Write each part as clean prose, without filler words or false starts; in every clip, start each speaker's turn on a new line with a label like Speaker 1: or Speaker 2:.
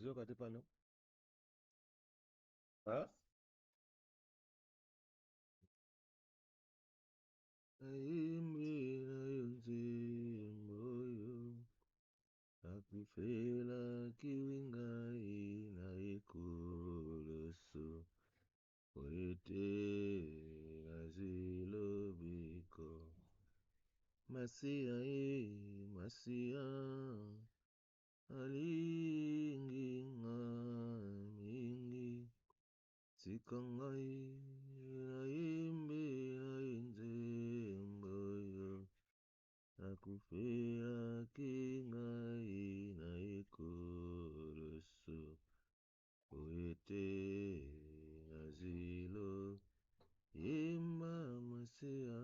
Speaker 1: Ozo kate pano. Ah? Akufela kiwingai na ikulusu Oete azilobiko Masia Masia Alingi mingi Sikangai Naimbe Ainze Mboyo Akufela kingai na ikulusu Oete azilo Yemba Masia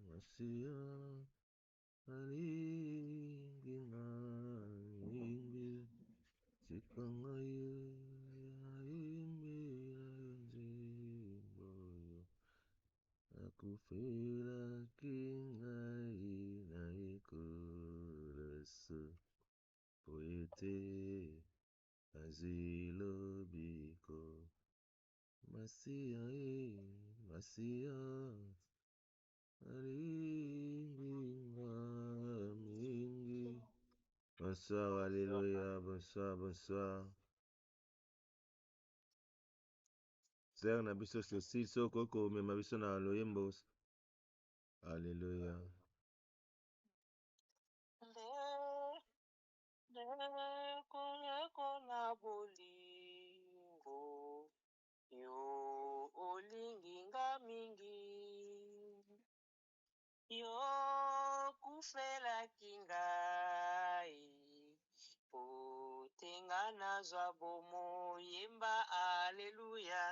Speaker 1: Masia Alingi mingi Sikangai Naimbe Ainze Mboyo Akufela kingai na ikulusu Poete azilo biko Masia Masia Alinga mingi. Bonsoir, alléluia, bonsoir, bonsoir. Sœur na biso Cécile Sokoko mema biso na loyembo. Alléluia.
Speaker 2: Kona bolingo yo olinginga mingi yo kufela kingai potenga nazwa bomo yemba aleluya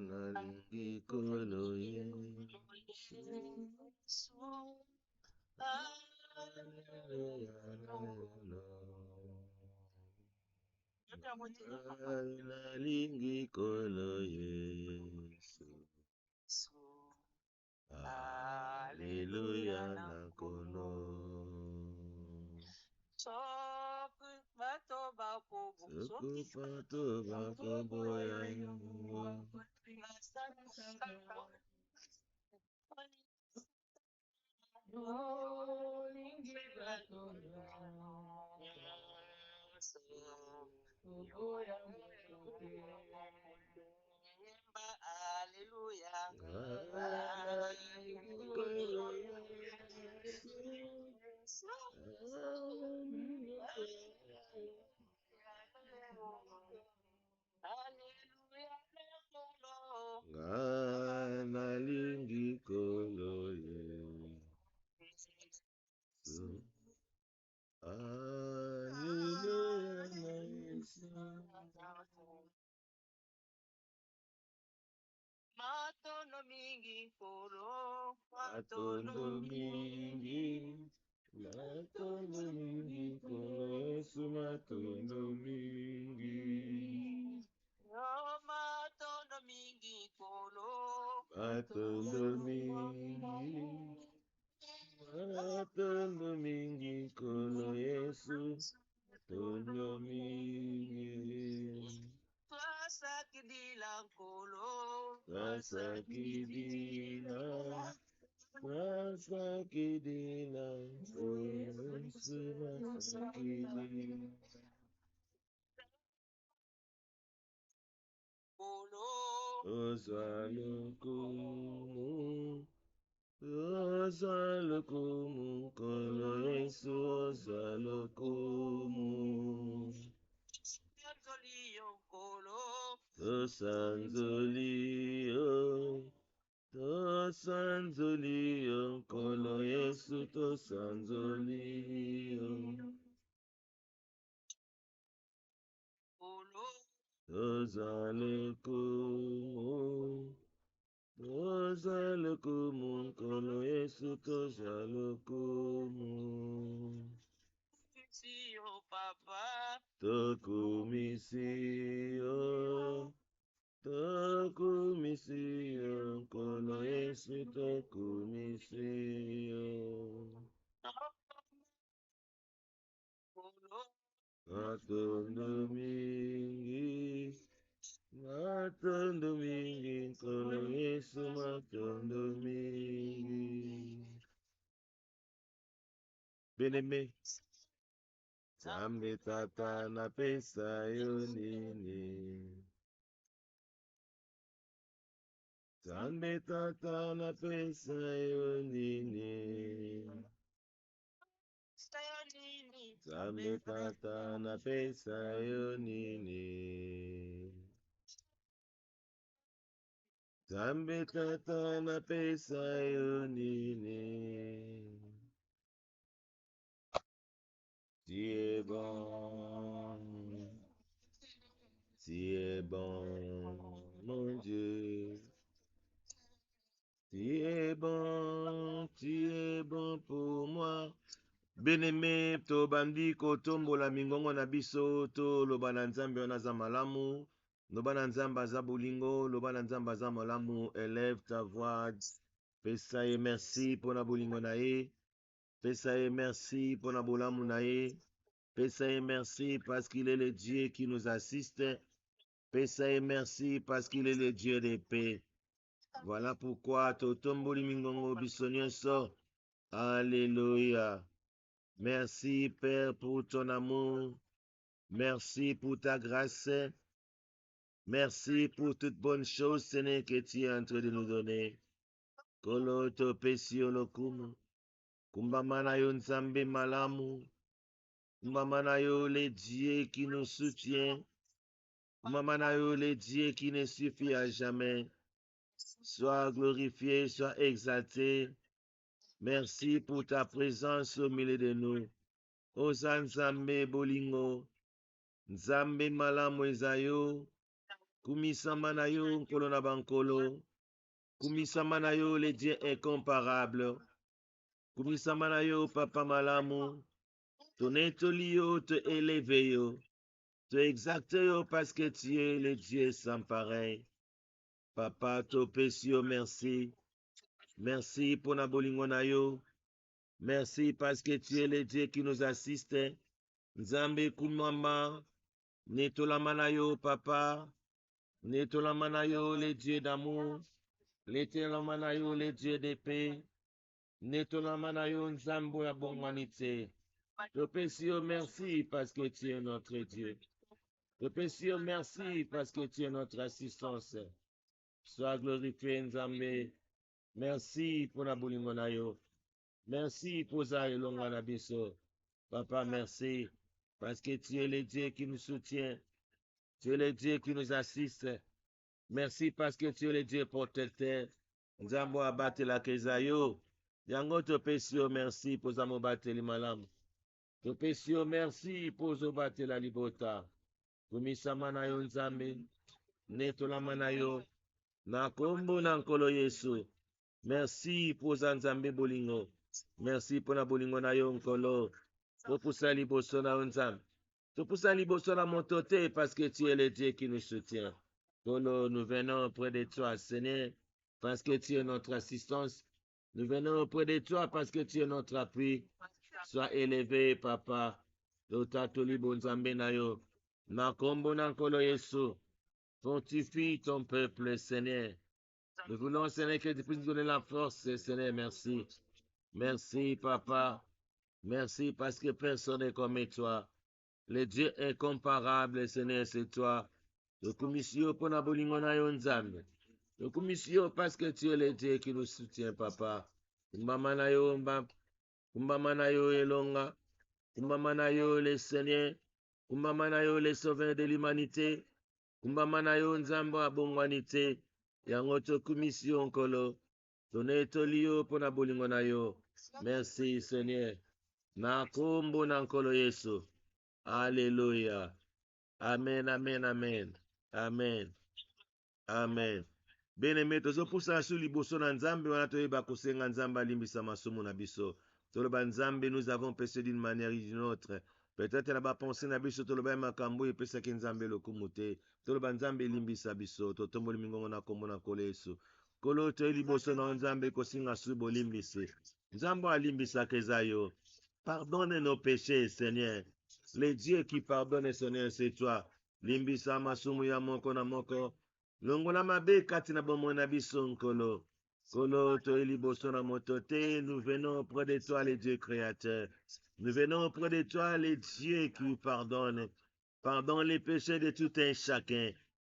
Speaker 1: Nalingi kolo Yesu Nalingi kolo Yesu Alléluia na kolo
Speaker 2: Soku bato
Speaker 1: bakoboya nalingi kolo Yesu Alléluia na Yesu
Speaker 2: Matondo mingi polo
Speaker 1: Matondo mingi kolo Yesu matondo mingi
Speaker 2: matondo mingi polo
Speaker 1: Matondo mingi kolo Yesu matondo mingi
Speaker 2: Twasakidila nkolo
Speaker 1: Twasakidila Yesu twasakidila
Speaker 2: polo
Speaker 1: Ozalokumu kolo Yesu ozalokumu
Speaker 2: Sanzoliyo nkolo
Speaker 1: Tosanzoliyo kolo Yesu tosanzoliyo
Speaker 2: polo
Speaker 1: Tozalokumu kolo Yesu tozalokumu
Speaker 2: Siyo papa
Speaker 1: Tokumisiyo kolo Yesu tokumisiyo
Speaker 2: polo
Speaker 1: matondo mingi, matondo mingi, nkolo Yesu matondo mingi. Bien-aimé, Nzambe Tata napesa yo nini? Nzambe Tata napesa yo nini? Nzambe Tata napesa yo nini? Nzambe Tata napesa yo nini? Tu es bon, tu es bon, mon Dieu. Tu es bon pour moi. Bien-aimé, tobandi kotombola mingongo na biso, toloba na Nzambe wana aza malamu. Loba na Nzambe aza bolingo, loba na Nzambe aza malamu. Élève ta voix, pesa ye merci pona bolingo na ye. Pesa ye merci pona bolamu na ye. Pesa ye merci parce qu'il est le Dieu qui nous assiste. Pesa ye merci parce qu'il est le Dieu de paix. Voilà pourquoi totomboli mingongo biso nyonso. Alléluia. Merci Père pour ton amour. Merci pour ta grâce. Merci pour toute bonne chose, Seigneur, que tu es en train de nous donner. Kolo to pesio lokumu. Kumbamana yo Nzambe malamu. Kumbamana yo le Dieu qui nous soutient. Kumbamana yo le Dieu qui ne suffit à jamais. Sois glorifié, sois exalté. Merci pour ta présence au milieu de nous. Oza Nzambe bolingo. Nzambe malamu ezayo. Kumisama na yo nkolo na bankolo. Kumisama na yo le Dieu incomparable. Kumisama na yo papa malamu. Tonetoli yo te élève yo. Te exalte yo parce que tu es le Dieu sans pareil. Papa to pesio merci. Merci pour na bolingo na yo. Merci parce que tu es le Dieu qui nous assiste. Nzambe kumama. Netolama na yo papa. Netolama na yo le Dieu d'amour. Netolama na yo le Dieu de paix. Netolama na yo Nzambo ya bonmanité. Te pesio merci parce que tu es notre Dieu. Te pesio merci parce que tu es notre assistance. Sois glorifié Nzambe. Merci pour la bolingo na yo. Merci pour ça elonga na biso. Papa, merci parce que tu es le Dieu qui nous soutient. Tu es le Dieu qui nous assiste. Merci parce que tu es le Dieu protecteur. Nzambo abate la kezayo. Yango te pesio merci pour zamo bate li malamu. Te pesio merci pour zo bate la libota. Kumisama na yo Nzambe. Netolama na yo. Na kombo na nkolo Yesu. Merci pour Nzambe bolingo. Merci pour na bolingo na yo nkolo. Topusa liboso na yo Nzambe. Topusa liboso na montote parce que tu es le Dieu qui nous soutient. Kolo, nous venons auprès de toi, Seigneur, parce que tu es notre assistance. Nous venons auprès de toi parce que tu es notre appui. Sois élevé, Papa. Lotatoli bonzambe na yo. Na kombo na nkolo Yesu. Fortifie ton peuple, Seigneur. Nous voulons, Seigneur, que tu puisses nous donner la force, Seigneur. Merci. Merci, Papa. Merci parce que personne n'est comme toi. Le Dieu incomparable, Seigneur, c'est toi. Le commission pour la bolingo na yo Nzambe. Le commission parce que tu es le Dieu qui nous soutient, Papa. Kumbama na yo elonga. Kumbama na yo le Seigneur. Kumbama na yo le sauveur de l'humanité. Kumbama na yo Nzambe a bongwanité. Yango to commission kolo. Tone tolio pour la bolingo na yo. Merci, Seigneur. Na kombo na nkolo Yesu. Alléluia. Amen, amen, amen. Amen. Amen. Bien-aimé, tozopusa su liboso na Nzambe wana toyeba kosenga Nzambe alimbisa masumu na biso. Toloba Nzambe, nous avons péché d'une manière ou d'une autre. Peut-être na ba pensé na biso toloba makambo epesaki Nzambe lokumu te. Toloba Nzambe elimbisa biso. Totomboli mingongo na kombo na nkolo Yesu. Kolo toye liboso na Nzambe kosinga su bolimbisi. Nzambe alimbisaka eza yo. Pardonne nos péchés, Seigneur. Les dieux qui pardonnent, Seigneur, c'est toi. Limbisa masumu ya moko na moko. Longola mabe kati na bomoi na biso nkolo. Kolo toeli boso na moto te. Nous venons auprès de toi, les dieux créateurs. Nous venons auprès de toi, les dieux qui pardonnent. Pardonne les péchés de tout un chacun.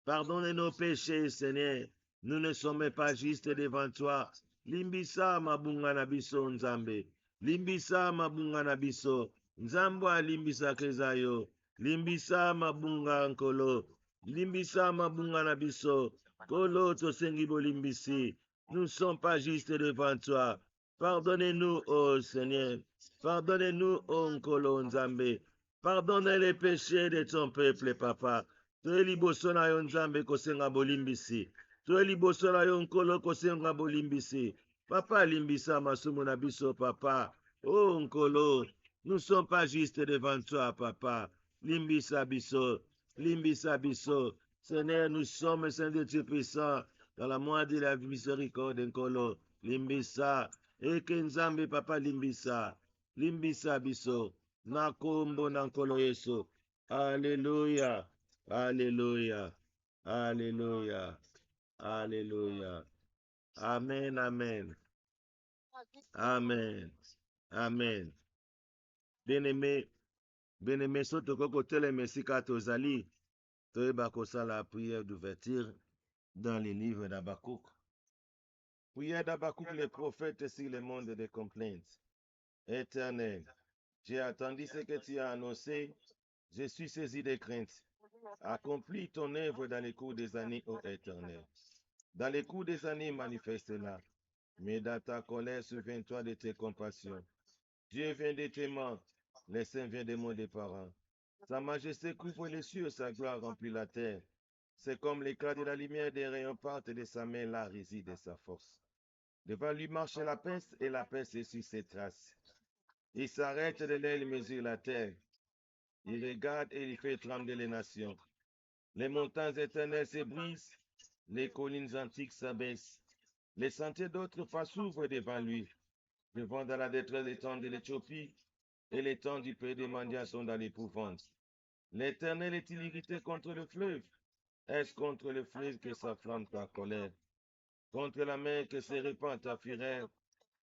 Speaker 1: Pardonne nos péchés, Seigneur. Nous ne sommes pas justes devant toi. Limbisa mabunga na biso nzambe. Limbisa mabunga na biso. Nzambo limbisa kezayo. Limbisa mabunga nkolo. Limbisa mabunga na biso. Kolo tosengi bolimbisi. Nous ne sommes pas justes devant toi. Pardonnez-nous, ô Seigneur. Pardonnez-nous, ô nkolo nzambe. Pardonne les péchés de ton peuple, papa. Toi liboso na yo nzambe kosenga bolimbisi. Toi liboso na yo nkolo kosenga bolimbisi. Papa limbisa masumu na biso, papa. Oh nkolo, nous ne sommes pas justes devant toi, papa. Limbisa biso, limbisa biso. Seigneur, nous sommes saints de Dieu puissant dans la moindre de la miséricorde, nkolo. Limbisa, eke nzambe, papa limbisa. Limbisa biso. Na kombo na nkolo Yesu. Alléluia. Alléluia. Alléluia. Alléluia. Amen, amen. Amen. Amen. Bien-aimé, bien-aimé, soto koko tele mesika tozali, toyeba kosala prière d'ouverture dans les livres d'Habakkuk. Prière d'Habakkuk, les prophètes sur le monde des complaintes. Éternel, j'ai attendu ce que tu as annoncé, je suis saisi de crainte. Accomplis ton œuvre dans les cours des années, ô Éternel. Dans les cours des années, manifeste-la. Mais dans ta colère, souviens-toi de tes compassions. Dieu vient de tes mains, les saints viennent de mon des parents. Sa majesté couvre les cieux, sa gloire remplit la terre. C'est comme l'éclat de la lumière des rayons partent de sa main, là réside sa force. Devant lui marche la peste et la peste est sur ses traces. Il s'arrête de l'aile, il mesure la terre. Il regarde et il fait trembler les nations. Les montagnes éternelles se brisent, les collines antiques s'abaissent. Les sentiers d'autrefois s'ouvrent devant lui. Le vent dans la détresse des temps de l'Éthiopie et les temps du pays des mendiants sont dans l'épouvante. L'Éternel est-il irrité contre le fleuve? Est-ce contre le fleuve que s'enflamme ta colère? Contre la mer que se répand ta fureur,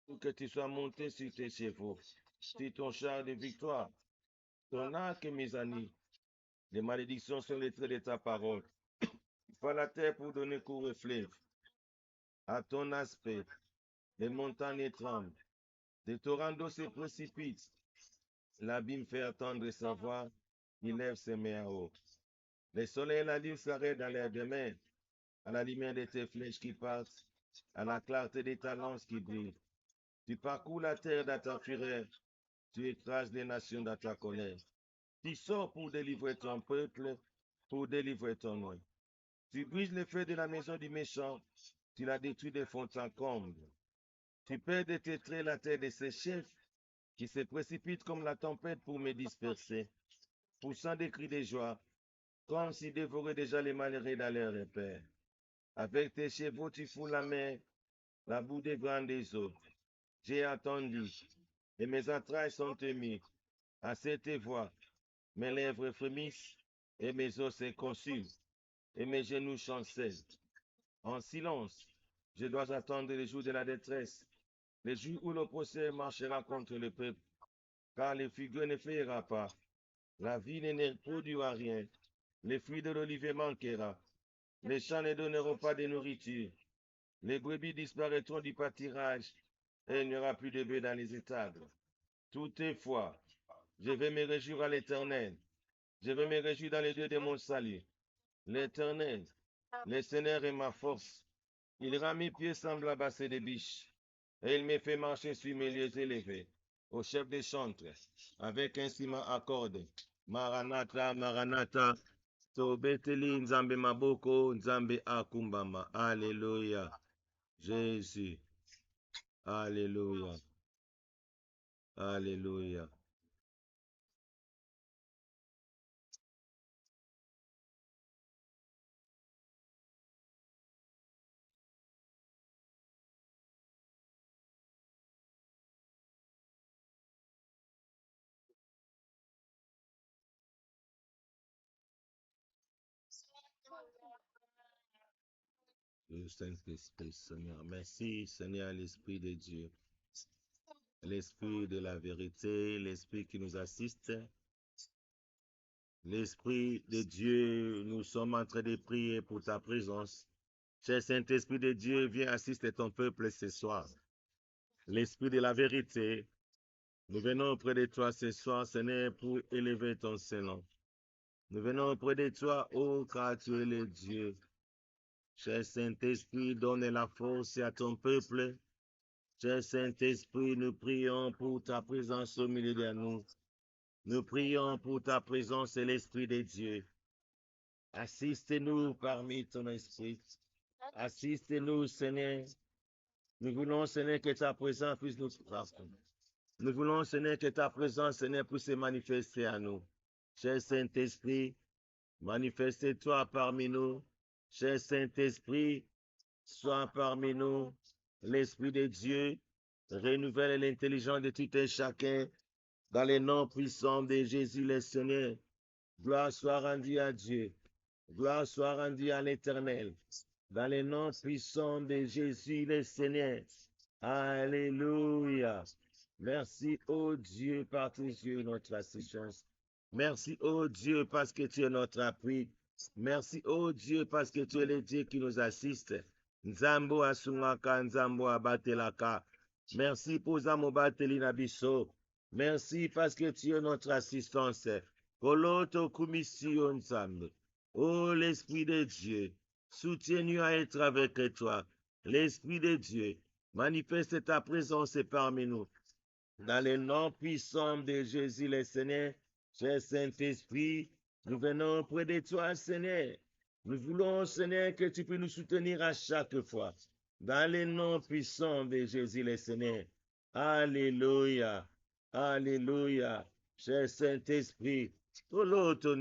Speaker 1: pour que tu sois monté sur tes chevaux, sur ton char de victoire, ton arc et mes amis. Les malédictions sont les traits de ta parole. Fais la terre pour donner cours au fleuve. À ton aspect, les montagnes tremblent. Des torrents d'eau se précipitent. L'abîme fait attendre sa voix. Il lève ses mains en haut. Le soleil et la lune s'arrêtent dans l'air de mer. À la lumière de tes flèches qui partent, à la clarté de ta lance qui brille. Tu parcours la terre dans ta fureur. Tu écrases les nations dans ta colère. Tu sors pour délivrer ton peuple, pour délivrer ton nom. Tu brises le feu de la maison du méchant. Tu la détruis de fond en comble. Tu perds de tes traits la terre de ses chefs, qui se précipitent comme la tempête pour me disperser, poussant des cris de joie, comme s'ils dévoraient déjà les malheureux dans leur repère. Avec tes chevaux, tu fous la mer, la boue des grandes eaux. J'ai attendu, et mes entrailles sont émues. À cette voix, mes lèvres frémissent, et mes os se consument, et mes genoux chancellent. En silence, je dois attendre le jour de la détresse, le jour où l'oppresseur marchera contre le peuple, car le figuier ne feuillera pas, la vigne ne produira rien, les fruits de l'olivier manquera, les champs ne donneront pas de nourriture, les brebis disparaîtront du pâturage, et il n'y aura plus de bœufs dans les étables. Toutefois, je vais me réjouir à l'Éternel, je vais me réjouir dans les dieux de mon salut. L'Éternel, le Seigneur est ma force. Il rend mes pieds semblables à ceux des biches, et il me fait marcher sur mes lieux élevés, au chef des chantres, avec un ciment à cordes. Maranatha, Maranatha, Tobeteli Nzambe Maboko, Nzambe Akumbama. Alléluia. Jésus. Alléluia. Alléluia. le Saint-Esprit, Seigneur. Merci, Seigneur, l'Esprit de Dieu. L'Esprit de la vérité, l'Esprit qui nous assiste. L'Esprit de Dieu, nous sommes en train de prier pour ta présence. Cher Saint-Esprit de Dieu, viens assister ton peuple ce soir. L'Esprit de la vérité, nous venons auprès de toi ce soir, Seigneur, pour élever ton Saint-Nom. Nous venons auprès de toi, ô car tu es le Dieu. Cher Saint-Esprit, donne la force à ton peuple. Cher Saint-Esprit, nous prions pour ta présence au milieu de nous. Nous prions pour ta présence et l'Esprit de Dieu. Assiste-nous parmi ton esprit. Assiste-nous, Seigneur. Nous voulons, Seigneur, que ta présence puisse nous frapper. Nous voulons, Seigneur, que ta présence, Seigneur, puisse se manifester à nous. Cher Saint-Esprit, manifeste-toi parmi nous. Cher Saint-Esprit, sois parmi nous. L'Esprit de Dieu renouvelle l'intelligence de tout et chacun dans les noms puissants de Jésus le Seigneur. Gloire soit rendue à Dieu. Gloire soit rendue à l'Éternel. Dans les noms puissants de Jésus le Seigneur. Alléluia. Merci, ô Dieu, par tes yeux, notre assistance. Merci, ô Dieu, parce que tu es notre appui. Merci, ô Dieu, parce que tu es le Dieu qui nous assiste. Nzambo asungaka, nzambo abatelaka. Merci pour Zamo bateli na biso. Merci parce que tu es notre assistance. Koloto kumisio nzambe. Oh, l'Esprit de Dieu, soutiens-nous à être avec toi. L'Esprit de Dieu, manifeste ta présence parmi nous. Dans le nom puissant de Jésus le Seigneur, cher Saint-Esprit, nous venons près de toi, Seigneur. Nous voulons, Seigneur, que tu puisses nous soutenir à chaque fois. Dans le nom puissant de Jésus le Seigneur. Alléluia. Alléluia. Cher Saint-Esprit, pour l'autre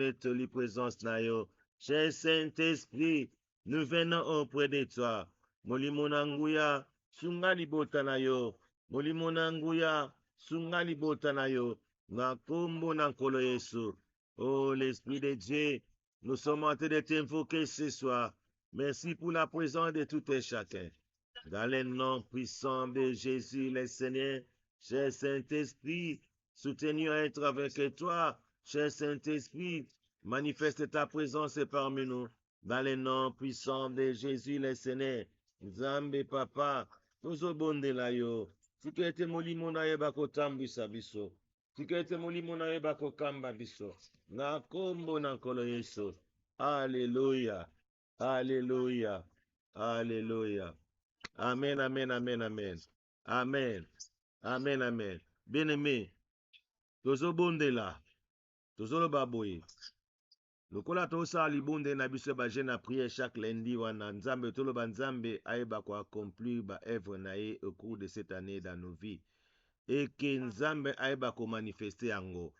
Speaker 1: présence nayo. Cher Saint-Esprit, nous venons auprès de toi. Molimonanguya, sungali botanayo. Molimonanguya, sungali botanayo. Nakombo nankolo Yesu. Oh, l'Esprit de Dieu, nous sommes en train de t'invoquer ce soir. Merci pour la présence de tout et chacun. Dans le nom puissant de Jésus le Seigneur, cher Saint-Esprit, soutiens-nous à être avec toi. Cher Saint-Esprit, manifeste ta présence parmi nous. Dans le nom puissant de Jésus le Seigneur, Nzambe Papa, tozo bonde la yo. Tikete molimo na ye bako tambisa biso. Tikete molimo na ye bako kamba biso. Na kombo na kolo Yesu. Alléluia. Alléluia. Alléluia. Amen, amen, amen, amen. Amen. Amen, amen. Bien-aimé, tozo bonde la. Tozo lo baboye. Lokola tosa libonde na biso ba jeune prière chaque lundi wana nzambe tolo ba nzambe ayeba ko accomplir ba œuvre na ye au cours de cette année dans nos vies et que nzambe ayeba ko manifester yango.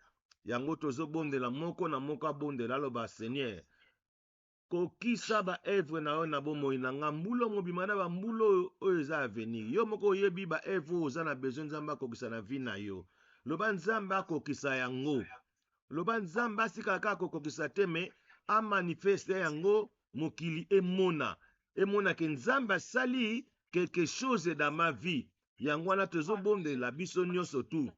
Speaker 1: Yango tozo bonde la moko na moko bonde la lo ba Seigneur. Kokisa ba œuvre na yo na bomoi na nga mbulo mobima na ba mbulo oyo eza avenir. Yo moko yebi ba œuvre oza na besoin nzambe akokisa na vie na yo. Loba nzambe akokisa yango. Loba nzambe asikaka kokokisa te me amanifeste yango mokili emona ke nzambe asali quelque chose dans ma vie. Yango wana tozobondela biso nyonso tu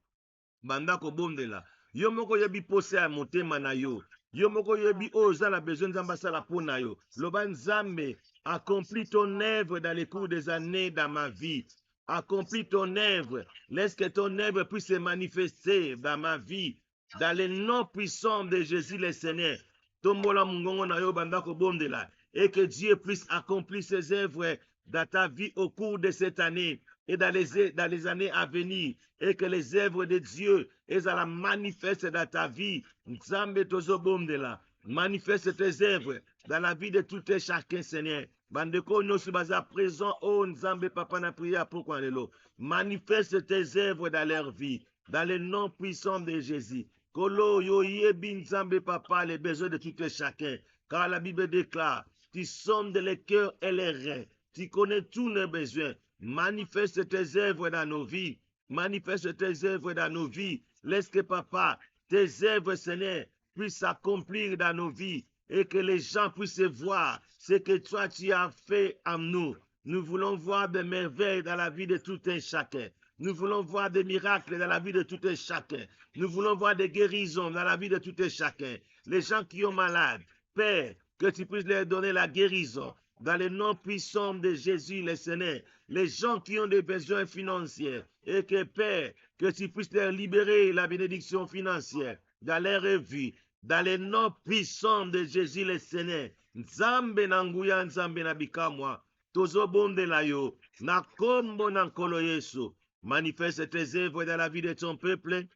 Speaker 1: banda kobondela yo moko yebi pose ya motema na yo. Yo moko yebi oza na besoin nzambe asala po na yo. Loba nzambe accomplis ton œuvre dans les cours des années dans ma vie. Accomplis ton œuvre. Laisse que ton œuvre puisse se manifester dans ma vie. Dans le nom puissant de Jésus le Seigneur. Tombola mungongo na yo banda kobondela. Et que Dieu puisse accomplir ses œuvres dans ta vie au cours de cette année et dans les années à venir. Et que les œuvres de Dieu la manifestent dans ta vie. Nzambe tozo bondela. Manifeste tes œuvres dans la vie de tout et chacun, Seigneur. Bandeko nyonso baza présent, oh Nzambe papa na prière pourquoi lelo. Manifeste tes œuvres dans leur vie. Dans le nom puissant de Jésus. Kolo yo yebi Nzambe papa les besoins de tout et chacun. Car la Bible déclare, tu sondes les cœurs et les reins. Tu connais tous nos besoins. Manifeste tes œuvres dans nos vies. Manifeste tes œuvres dans nos vies. Laisse que papa, tes œuvres, Seigneur, puissent s'accomplir dans nos vies. et que les gens puissent voir ce que toi tu as fait en nous. Nous voulons voir des merveilles dans la vie de tout un chacun. Nous voulons voir des miracles dans la vie de tout un chacun. Nous voulons voir des guérisons dans la vie de tout un chacun. Les gens qui sont malades, Père, que tu puisses leur donner la guérison dans le nom puissant de Jésus le Seigneur. Les gens qui ont des besoins financiers et que Père, que tu puisses leur libérer la bénédiction financière dans leur vie, dans le nom puissant de Jésus le Seigneur. Nzambe na nguya nzambe na bikamwa tozobondela yo na kombo na nkolo Yesu. Manifeste tes œuvres dans la vie de ton peuple.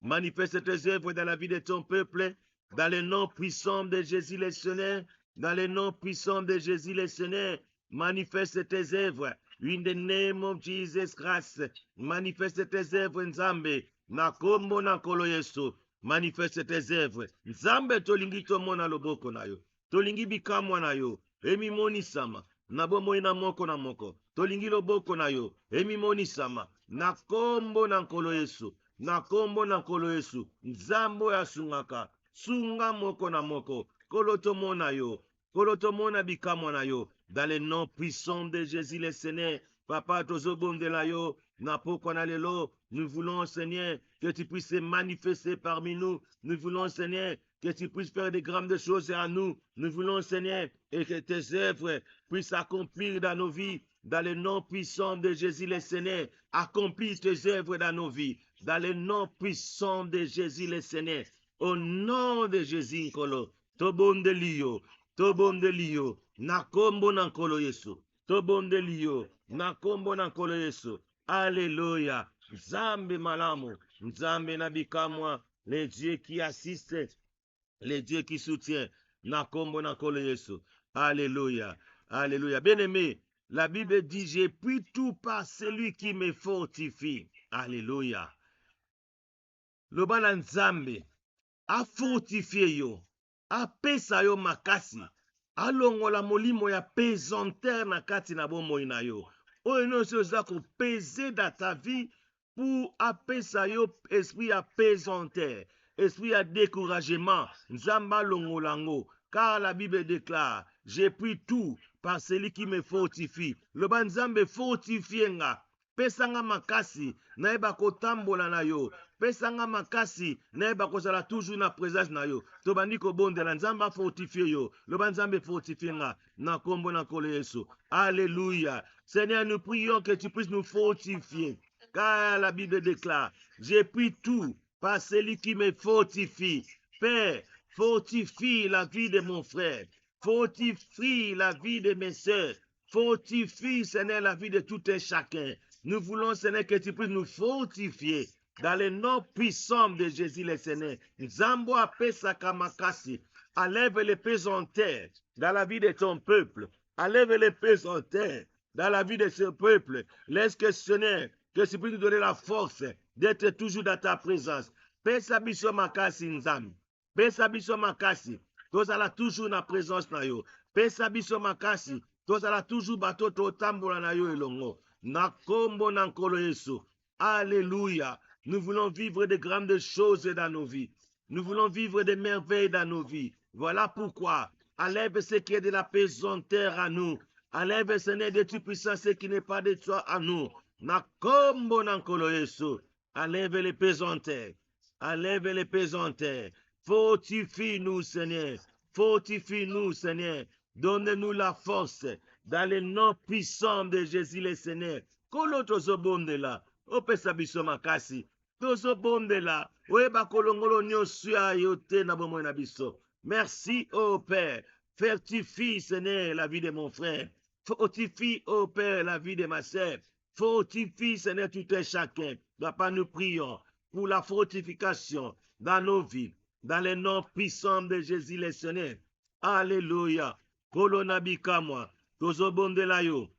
Speaker 1: Manifeste tes œuvres dans la vie de ton peuple. Dans le nom puissant de Jésus le Seigneur. Dans le nom puissant de Jésus le Seigneur. Manifeste tes œuvres. In the name of Jesus Christ. Manifeste tes œuvres nzambe. Na kombo na nkolo Yesu. Manifeste tes œuvres. Nzambe tolingi tomona loboko na yo. Tolingi bikamwa na yo. Emi monisama. Na bomoi na moko na moko. Tolingi loboko na yo. Emi monisama. Na kombo na nkolo Yesu. Na kombo na nkolo Yesu. Nzambo ya sungaka. Sunga moko na moko. Kolotomo na yo. Kolotomo na bikamwa na yo. Dans le nom puissant de Jésus le Seigneur. Papa tozobonde la yo. Na poko na lelo. Nous voulons, Seigneur, que tu puisses te manifester parmi nous. Nous voulons, Seigneur, que tu puisses faire de grandes choses à nous. Nous voulons, Seigneur, et que tes œuvres puissent s'accomplir dans nos vies. Dans le nom puissant de Jésus le Seigneur, accomplis tes œuvres dans nos vies. Dans le nom puissant de Jésus le Seigneur. Au nom de Jésus, Nkolo. Tobonde liyo. Tobonde liyo. Nakombo na nkolo Yesu. Tobonde liyo. Nakombo na nkolo Yesu. Alléluia. Nzambe malamu. Nzambe na bikamwa. Les dieux qui assistent. Les dieux qui soutiennent. Nakombo na nkolo Yesu. Alléluia. Alléluia. Bien-aimé, la Bible dit, j'ai pris tout par celui qui me fortifie. Alléluia. Lobana nzambe. A fortifié yo. A pesa yo makasi. Alongola molimo ya pesanteur na kati na bomoi na yo. Oyo nyonso oza kopese dans ta vie pour apesa yo esprit ya pesanteur, esprit ya découragement. Nzamba longolango. Car la Bible déclare, j'ai pris tout par celui qui me fortifie. Le banzambe fortifie nga. Pesanga makasi, naeba kotambola na yo. Pesanga makasi, naeba kozala toujours na présence na yo. Tobandi kobondela nzamba fortifie yo. Le banzambe fortifie nga. Na kombo na kolo Yesu. Alléluia. Seigneur, nous prions que tu puisses nous fortifier. Car la Bible déclare, j'ai pris tout par celui qui me fortifie. Père, fortifie la vie de mon frère. Fortifie la vie de mes sœurs. Fortifie, Seigneur, la vie de tout un chacun. Nous voulons, Seigneur, que tu puisses nous fortifier dans le nom puissant de Jésus le Seigneur. Nzambo apesa kamakasi. Enlève les pesanteurs dans la vie de ton peuple. Enlève les pesanteurs dans la vie de ce peuple. Laisse que, Seigneur, que tu puisses nous donner la force d'être toujours dans ta présence. Pesa biso makasi nzambe. Pesa biso makasi. Tozala toujours na présence na yo. Pesa biso makasi. Tozala toujours bato totambola na yo elongo. Na kombo na nkolo Yesu. Alléluia. Nous voulons vivre de grandes choses dans nos vies. Nous voulons vivre des merveilles dans nos vies. Voilà pourquoi. Enlève ce qui est de la pesanteur à nous. Enlève, Seigneur, de toute puissance ce qui n'est pas de toi à nous. Na kombo na nkolo Yesu. Enlève les pesanteurs. Enlève les pesanteurs. Fortifie-nous, Seigneur. Fortifie-nous, Seigneur. Donne-nous la force dans le nom puissant de Jésus le Seigneur. Kolo tozobondela. Opesa biso makasi. Tozobondela. Oyeba kolongolo nyonso ya yo te na bomoi na biso. Merci, ô Père. Fortifie, Seigneur, la vie de mon frère. Fortifie, ô Père, la vie de ma sœur. Fortifie, Seigneur, tout un chacun. Papa, nous prions pour la fortification dans nos vies, dans le nom puissant de Jésus le Seigneur. Alléluia. Kolonabika moi. Tozobondela yo.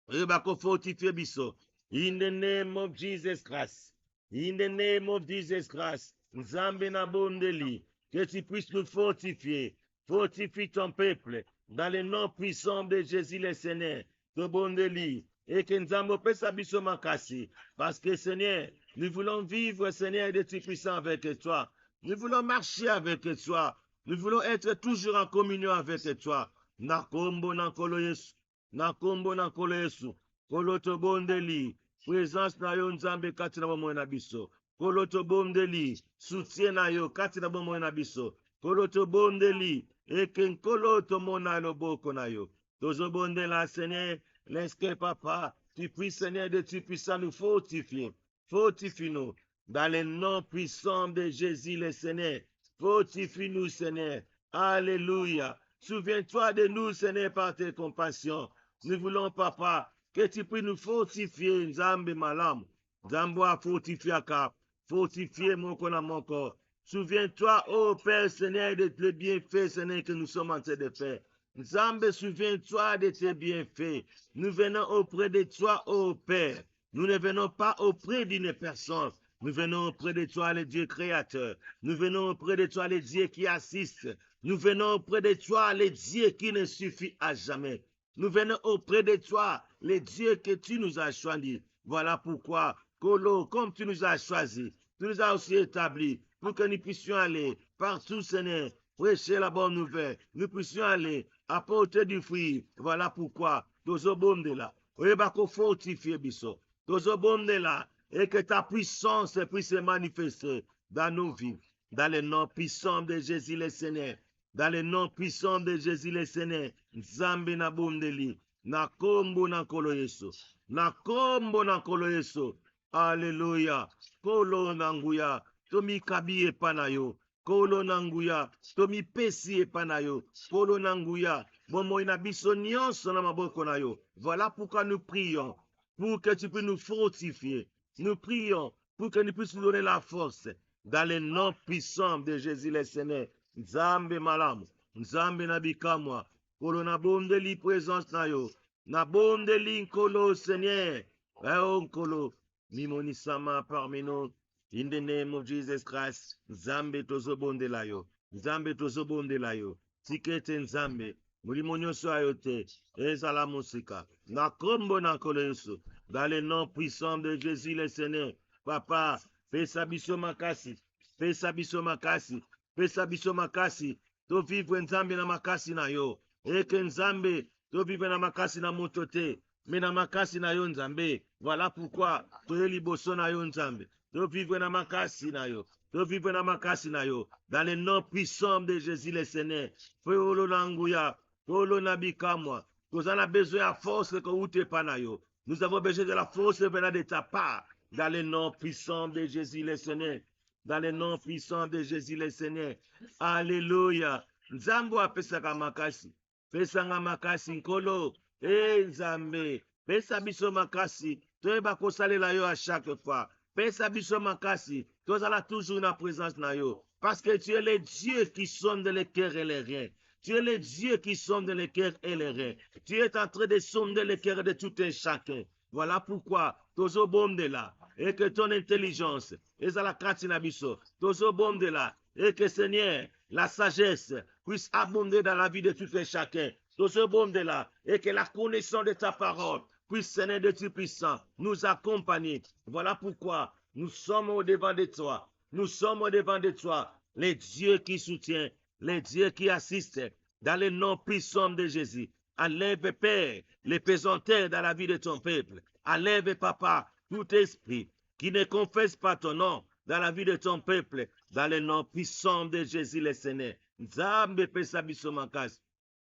Speaker 1: Rebako fortifie biso. In the name of Jesus Christ. In the name of Jesus Christ. Nzambe na bondeli. Que tu puisses nous fortifier. Fortifie ton peuple. Dans le nom puissant de Jésus le Seigneur. Tobondeli. Et que Nzambe pesa biso makasi. Parce que Seigneur, nous voulons vivre, Seigneur, de tout puissant avec toi. Nous voulons marcher avec toi. Nous voulons être toujours en communion avec toi. Nakombo nankolo Yesu. Nakombo nankolo Yesu. Koloto bondeli. Présence na yo nzambe kati na bomoi na biso. Koloto bondeli. Soutien na yo kati na bomoi na biso. Koloto bondeli. Eke nkoloto mona loboko na yo. Tozo bondela Seigneur. L'esque papa. Tu puisses Seigneur de tu puisses nous fortifier. Fortifie-nous. Dans le nom puissant de Jésus le Seigneur. Fortifie-nous, Seigneur. Alléluia. Souviens-toi de nous, Seigneur, par tes compassions. Nous voulons, Papa, que tu puisses nous fortifier, Nzambe Malam. Nzambo a fortifié Akap. Fortifier mon corps, mon corps. Souviens-toi, ô Père, Seigneur, de tes bienfaits, Seigneur, que nous sommes en train de faire. Nzambe, souviens-toi de tes bienfaits. Nous venons auprès de toi, ô Père. Nous ne venons pas auprès d'une personne. Nous venons auprès de toi, le Dieu créateur. Nous venons auprès de toi, le Dieu qui assiste. Nous venons auprès de toi, le Dieu qui ne suffit à jamais. Nous venons auprès de toi, le Dieu que tu nous as choisi. Voilà pourquoi, Kolo, comme tu nous as choisis, tu nous as aussi établis pour que nous puissions aller partout, Seigneur, prêcher la bonne nouvelle. Nous puissions aller apporter du fruit. Voilà pourquoi, Tozo Bondela, Oyebako fortifié Biso, Tozo Bondela, et que ta puissance puisse se manifester dans nos vies, dans le nom puissant de Jésus le Seigneur, dans le nom puissant de Jésus le Seigneur. Nzambe na bondeli, na kombo na kolo Yesu, na kombo na kolo Yesu. Alléluia. Kolo nanguya, tomi kabi epanayo, kolo nanguya, tomi pesi epanayo, kolo nanguya, bomo ina biso nyonso na maboko na yo. Voilà pourquoi nous prions, pour que tu puisses nous fortifier. Nous prions pour que nous puissions nous donner la force dans le nom puissant de Jésus le Seigneur. Nzambe malamu, Nzambe nabikamwa, kolo na bondeli présence na yo, na bondeli nkolo Seigneur, nkolo, mimonisama parmi nous, in the name of Jesus Christ. Nzambe tozo bondela yo, Nzambe tozo bondela yo, tikete Nzambe, mulimo nyonso ayote, ezala musika, na kombo na nkolo Yesu. Dans le nom puissant de Jésus le Seigneur. Papa, fais sa biso makasi. Fais sa biso makasi. Fais sa biso makasi. To vivre Nzambe na makasi na yo. Eke Nzambe, to vivre na makasi na motote. Mais na makasi na yo Nzambe. Voilà pourquoi, to ye liboso na yo Nzambe. To vivre na makasi na yo. To vivre na makasi na yo. Dans le nom puissant de Jésus le Seigneur. Fais olo nanguya. Olo nabikamwa. Nous avons besoin de force que vous te pas yo. Nous avons besoin de la force venant de ta part. Dans le nom puissant de Jésus le Seigneur. Dans le nom puissant de Jésus le Seigneur. Alléluia. Nzambo apesaka makasi. Pesanga makasi nkolo. Nzambe. Pesa biso makasi. Toyeba kosalela yo à chaque fois. Pesa biso makasi. Tozala toujours na présence na yo. Parce que tu es le Dieu qui sonde les cœurs et les reins. Tu es le Dieu qui sonde les cœurs et les reins. Tu es en train de sonder les cœurs de tout un chacun. Voilà pourquoi, tozo bondela, et que ton intelligence, ezala katina biso, tozo bondela, et que Seigneur, la sagesse puisse abonder dans la vie de tout un chacun. Tozo bondela, et que la connaissance de ta parole puisse, Seigneur de tout puissant, nous accompagner. Voilà pourquoi nous sommes au devant de toi. Nous sommes au devant de toi, les dieux qui soutiennent, les dieux qui assistent, dans le nom puissant de Jésus. Enlève, Père, les pesanteurs dans la vie de ton peuple. Enlève, Papa, tout esprit qui ne confesse pas ton nom dans la vie de ton peuple, dans le nom puissant de Jésus le Seigneur. Nzambe pesa biso makasi.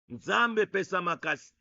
Speaker 1: Nzambe pesa makasi.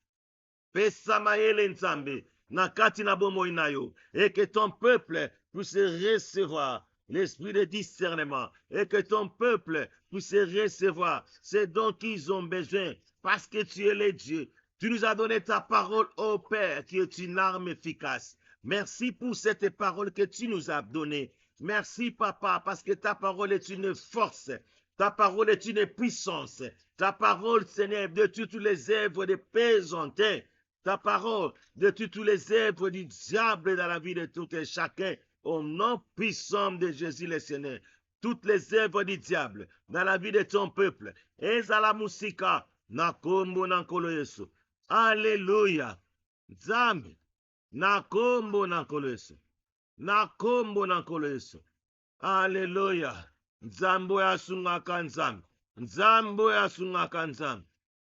Speaker 1: Pesa mayele Nzambe. Na kati na bomoi na yo. Et que ton peuple puisse recevoir l'esprit de discernement. Et que ton peuple puisse recevoir ce dont ils ont besoin. Parce que tu es le Dieu. Tu nous as donné ta parole, ô Père, qui est une arme efficace. Merci pour cette parole que tu nous as donnée. Merci, Papa, parce que ta parole est une force. Ta parole est une puissance. Ta parole, Seigneur, de toutes les œuvres des pesantins. Ta parole de toutes les œuvres du diable dans la vie de tout et chacun. Au nom puissant de Jésus le Seigneur. Toutes les œuvres du diable dans la vie de ton peuple. Ezala musika na kombo na nkolo Yesu. Alléluia. Nzambe. Na kombo na nkolo Yesu. Na kombo na nkolo Yesu. Alléluia. Nzambo ya sungaka Nzambe. Nzambe oyo asungaka nzambe.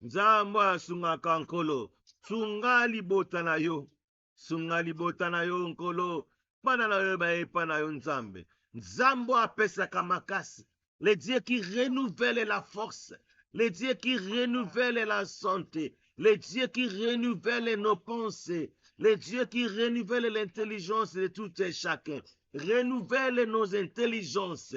Speaker 1: Nzambe oyo asungaka nkolo. Sunga libota na yo. Sunga libota na yo nkolo. Pana na yo baepa na yo nzambe. Nzambe oyo apesaka makasi. Le Dieu qui renouvelle la force. Le Dieu qui renouvelle la santé. Le Dieu qui renouvelle nos pensées. Le Dieu qui renouvelle l'intelligence de tout et chacun. Renouvelle nos intelligences.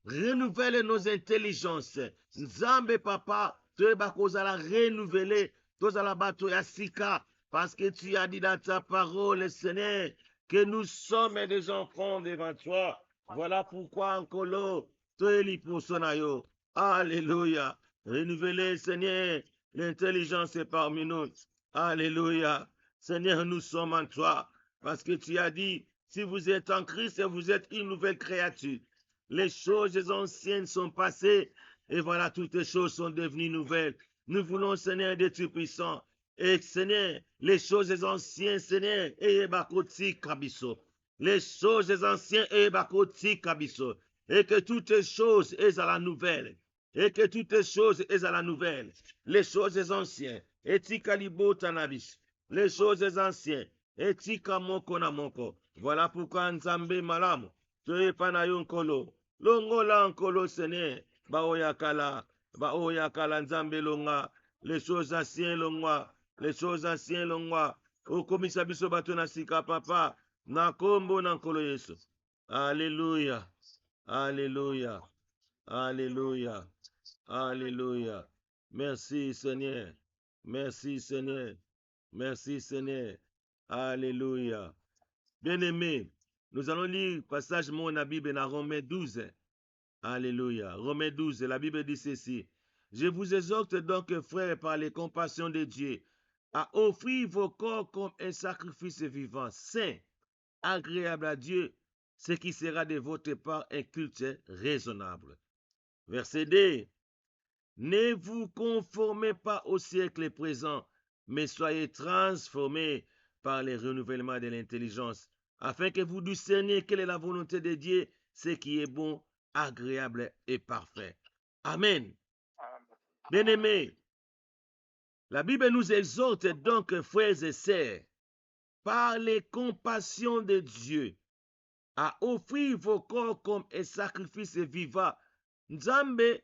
Speaker 1: Renouvelle nos intelligences. Nzambe papa, toyeba kozala renouveler, tozala bato ya sika, parce que tu as dit dans ta parole, Seigneur, que nous sommes des enfants devant toi. Voilà pourquoi nkolo, toyeli poso na yo. Alléluia. Renouveler, Seigneur, l'intelligence est parmi nous. Alléluia. Seigneur, nous sommes en toi, parce que tu as dit, si vous êtes en Christ, vous êtes une nouvelle créature. Les choses anciennes sont passées, et voilà, toutes les choses sont devenues nouvelles. Nous voulons, Seigneur, des Dieu puissants. Et Seigneur, les choses anciennes, Seigneur, et bakoti kabiso. Les choses anciennes, et bakoti kabiso. Et que toutes les choses est à la nouvelle. Et que toutes les choses est à la nouvelle. Les choses anciennes, et tikalibo tanabis. Les choses anciennes, et tikamoko na moko. Voilà pourquoi Nzambe malamu. Toyepa na yo nkolo. Longola nkolo Seigneur. Baoyakala Nzambe longa. Les choses anciennes longwa. Les choses anciennes longwa. Okomisa biso bato na sika papa. Na kombo na nkolo Yesu. Alléluia. Alléluia. Alléluia. Alléluia. Merci Seigneur. Merci Seigneur. Merci Seigneur. Alléluia. Bien-aimés, nous allons lire passage dans la Bible dans Romains 12. Alléluia. Romains 12, la Bible dit ceci. Je vous exhorte donc, frères, par les compassions de Dieu, à offrir vos corps comme un sacrifice vivant, saint, agréable à Dieu, ce qui sera de votre part un culte raisonnable. Verset 2. Ne vous conformez pas au siècle présent, mais soyez transformés par le renouvellement de l'intelligence, afin que vous discerniez quelle est la volonté de Dieu, ce qui est bon, agréable et parfait. Amen. Bien-aimés, la Bible nous exhorte donc, frères et sœurs, par les compassions de Dieu, à offrir vos corps comme un sacrifice vivant. Nzambe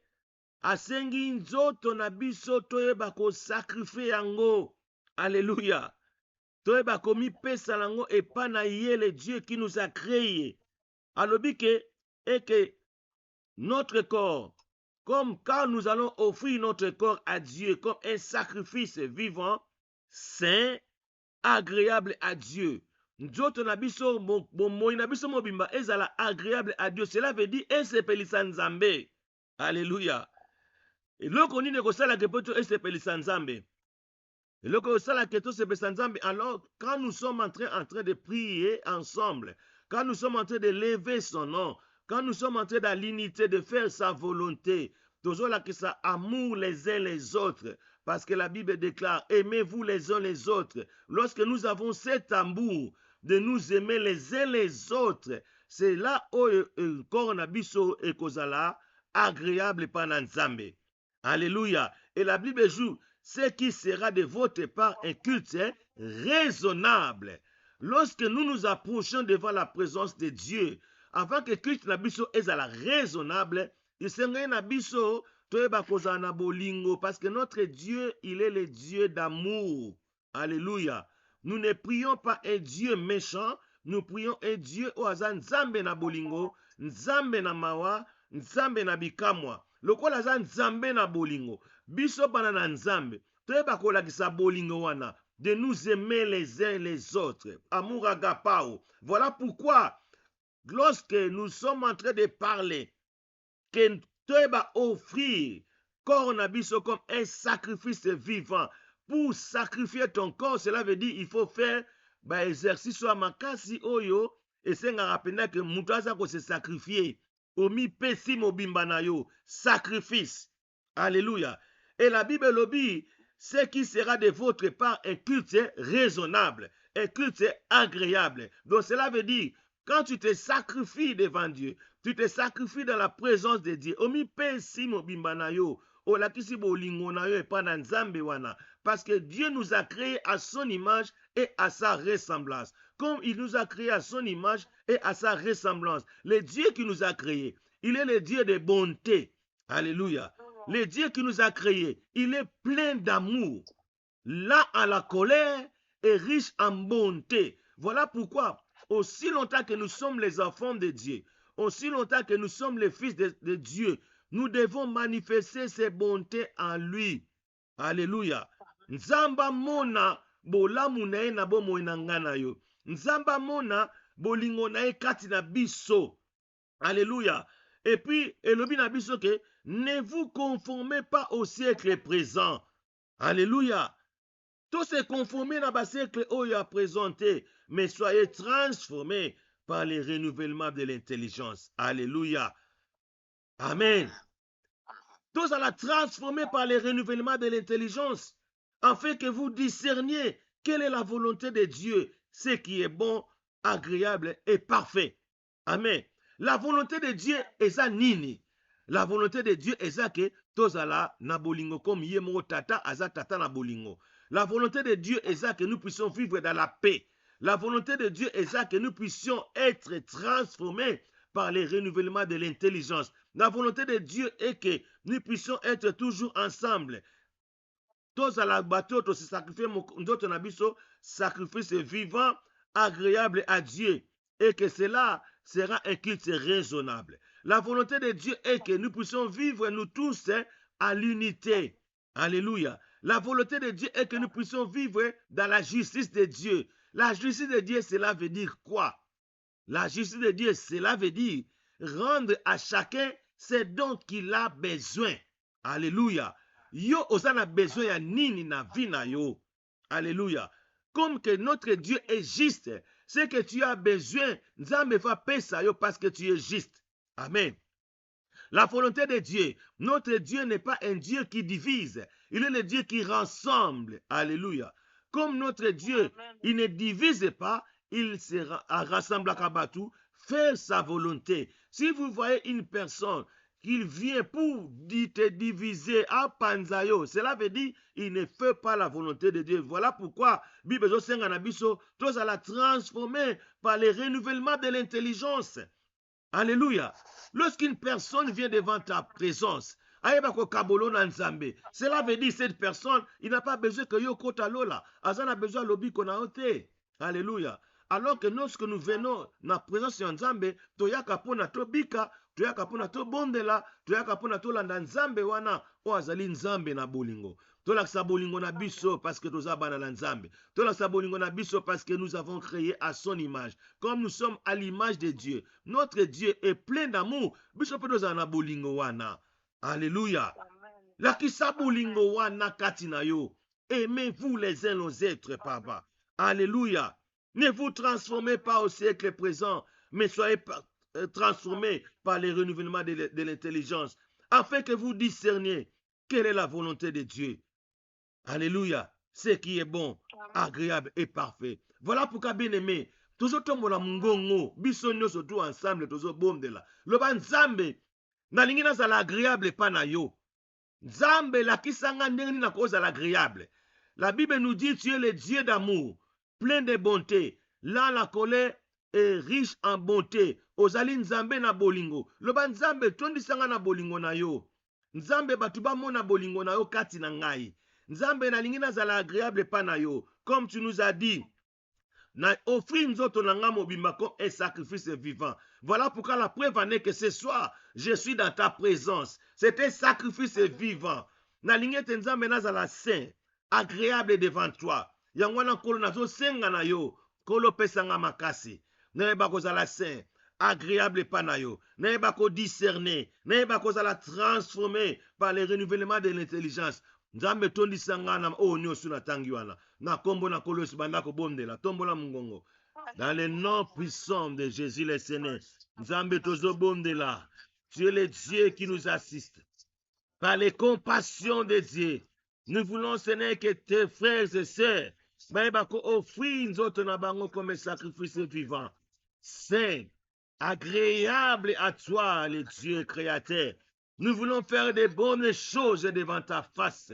Speaker 1: asengi nzoto na biso toyeba kosakrifie yango. Alléluia. Toyeba komipesa yango epa na ye le Dieu qui nous a créé. Alobi que notre corps, comme quand nous allons offrir notre corps à Dieu comme un sacrifice vivant, saint, agréable à Dieu. Nzoto na biso bomoi na biso mobimba ezala agréable à Dieu. Cela veut dire esepelisa Nzambe. Alléluia. Eloko nini kosalaka po esepelisa Nzambe? Eloko kosalaka tosepelisa Nzambe, alors quand nous sommes en train de prier ensemble, quand nous sommes en train de lever son nom, quand nous sommes en train dans l'unité de faire sa volonté, tozolakisa amour les uns les autres, parce que la Bible déclare, aimez-vous les uns les autres. Lorsque nous avons cet amour de nous aimer les uns les autres, c'est là où le corps na biso ekozala agréable par Nzambe. Alléluia. Et la Bible joue, ce qui sera de votre part un culte raisonnable. Lorsque nous nous approchons devant la présence de Dieu, avant que culte na biso ezala raisonnable, isengai na biso toyeba kozala na bolingo, parce que notre Dieu, il est le Dieu d'amour. Alléluia. Nous ne prions pas un Dieu méchant, nous prions un Dieu oaza Nzambe na bolingo, Nzambe na mawa, Nzambe na bikamwa. Lokola aza Nzambe na bolingo, biso bana na Nzambe, toyeba kolakisa bolingo wana, de nous aimer les uns les autres. Amour agapao. Voilà pourquoi, lorsque nous sommes en train de parler, que toyeba offrir corps na biso comme un sacrifice vivant. Pour sacrifier ton corps, cela veut dire il faut faire exercice à makasi oyo et senga rapena que mutaza ko se sacrifier. Omi pesi mobimba na yo, sacrifice. Alléluia. Et la Bible lobby, ce qui sera de votre part un culte raisonnable, un culte agréable. Donc cela veut dire Quand tu te sacrifies devant Dieu, tu te sacrifies dans la présence de Dieu. Omi pesi mobimba na yo, olakisi bolingo na yo epana nzambe wana. Parce que Dieu nous a créés à son image et à sa ressemblance. Comme il nous a créés à son image et à sa ressemblance. Le Dieu qui nous a créés, il est le Dieu de bonté. Alléluia. Le Dieu qui nous a créés, il est plein d'amour. Là à la colère est riche en bonté. Voilà pourquoi, aussi longtemps que nous sommes les enfants de Dieu, aussi longtemps que nous sommes les fils de Dieu, nous devons manifester ses bontés en lui. Alléluia. Nzamba mona bolamu na ye na bomoi na nga na yo. Nzamba mona bolingo na ye kati na biso. Alléluia. Et puis, elobi na biso ke, ne vous conformez pas au siècle présent. Alléluia. Tout se conformer dans le siècle où il a présenté, mais soyez transformés par le renouvellement de l'intelligence. Alléluia. Amen. Tous à la transformer par le renouvellement de l'intelligence, afin que vous discerniez quelle est la volonté de Dieu, ce qui est bon, agréable et parfait. Amen. La volonté de Dieu est ça nini. La volonté de Dieu est ça que tous à la na bolingo comme yemo tata aza tata na bolingo. La volonté de Dieu est ça que nous puissions vivre dans la paix. La volonté de Dieu est ça que nous puissions être transformés par le renouvellement de l'intelligence. La volonté de Dieu est que nous puissions être toujours ensemble. Tous à la bateau, tous sacrifier notre nabiso, sacrifice vivant, agréable à Dieu. Et que cela sera un culte raisonnable. La volonté de Dieu est que nous puissions vivre nous tous à l'unité. Alléluia. La volonté de Dieu est que nous puissions vivre dans la justice de Dieu. La justice de Dieu, cela veut dire quoi? La justice de Dieu, cela veut dire rendre à chacun ce dont il a besoin. Alléluia. Yo osana besoin ya nini na vie na yo. Alléluia. Comme que notre Dieu est juste, ce que tu as besoin, Nzambe va payer ça yo parce que tu es juste. Amen. La volonté de Dieu, notre Dieu n'est pas un Dieu qui divise, il est le Dieu qui rassemble. Alléluia. Comme notre Dieu, il ne divise pas, il se rassemble à Kabatou, faire sa volonté. Si vous voyez une personne qui vient pour te diviser à Panzayo, cela veut dire il ne fait pas la volonté de Dieu. Voilà pourquoi Bible tous à la transformer par le renouvellement de l'intelligence. Alléluia. Lorsqu'une personne vient devant ta présence, cela veut dire cette personne, il n'a pas besoin que yo kota lola. Azan a besoin lobi konaote. Alléluia. Alors que lorsque nous venons dans la présence de Nzambe, toyaka pona tobika, toyaka pona tobondela, toyaka pona tolanda Nzambe wana, o azali Nzambe na bolingo. Tolakisa bolingo na biso parce que toza bana na Nzambe. Tolakisa bolingo na biso parce que nous avons créé à son image. Comme nous sommes à l'image de Dieu, notre Dieu est plein d'amour. Biso pe toza na bolingo wana. Alléluia. Lakisa bolingo wana katina yo. Aimez-vous les uns les autres, papa. Alléluia. Ne vous transformez pas au siècle présent, mais soyez transformés par le renouvellement de l'intelligence, afin que vous discerniez quelle est la volonté de Dieu. Alléluia. Ce qui est bon, agréable et parfait. Voilà pourquoi, bien aimé, toujours tombola mungongo, bisonyo surtout ensemble, toujours bomdela. Loba Nzambe, na lingi na zala agréable pa na yo. Nzambe la kisanga ndenge na cause l'agréable. La Bible nous dit tu es le Dieu d'amour, plein de bonté. Là la colère est riche en bonté. Ozali Nzambe na bolingo. Loba Nzambe tondisanga na bolingo na yo. Nzambe batuba mona bolingo na yo kati na ngai. Nzambe na lingi na zala agréable pa na yo. Comme tu nous as dit, na offrir nzoto na nga mobimba comme un sacrifice vivant. Voilà pourquoi la preuve en est que ce soir, je suis dans ta présence. C'est un sacrifice vivant. Na lingi te Nzambe na zala saint, agréable devant toi. Yangwana kolo nazo senga na yo, kolo pesanga makasi. Neba kozala saint, agréable pa na yo. Neba ko discerner, neba kozala transformer par le renouvellement de l'intelligence. Nzambe tondi sanga na o nyosu na tangi wana. Na kombo na kolo sibanda ko bondela, tombola mungongo. Dans le nom puissant de Jésus le Seigneur, Nzambe tozo bondela. Tu es le Dieu qui nous assiste. Par les compassions de Dieu, nous voulons, Seigneur, que tes frères et sœurs offrir nzoto na bango comme sacrifice vivant. saint, agréable à toi, le Dieu créateur. Nous voulons faire des bonnes choses devant ta face.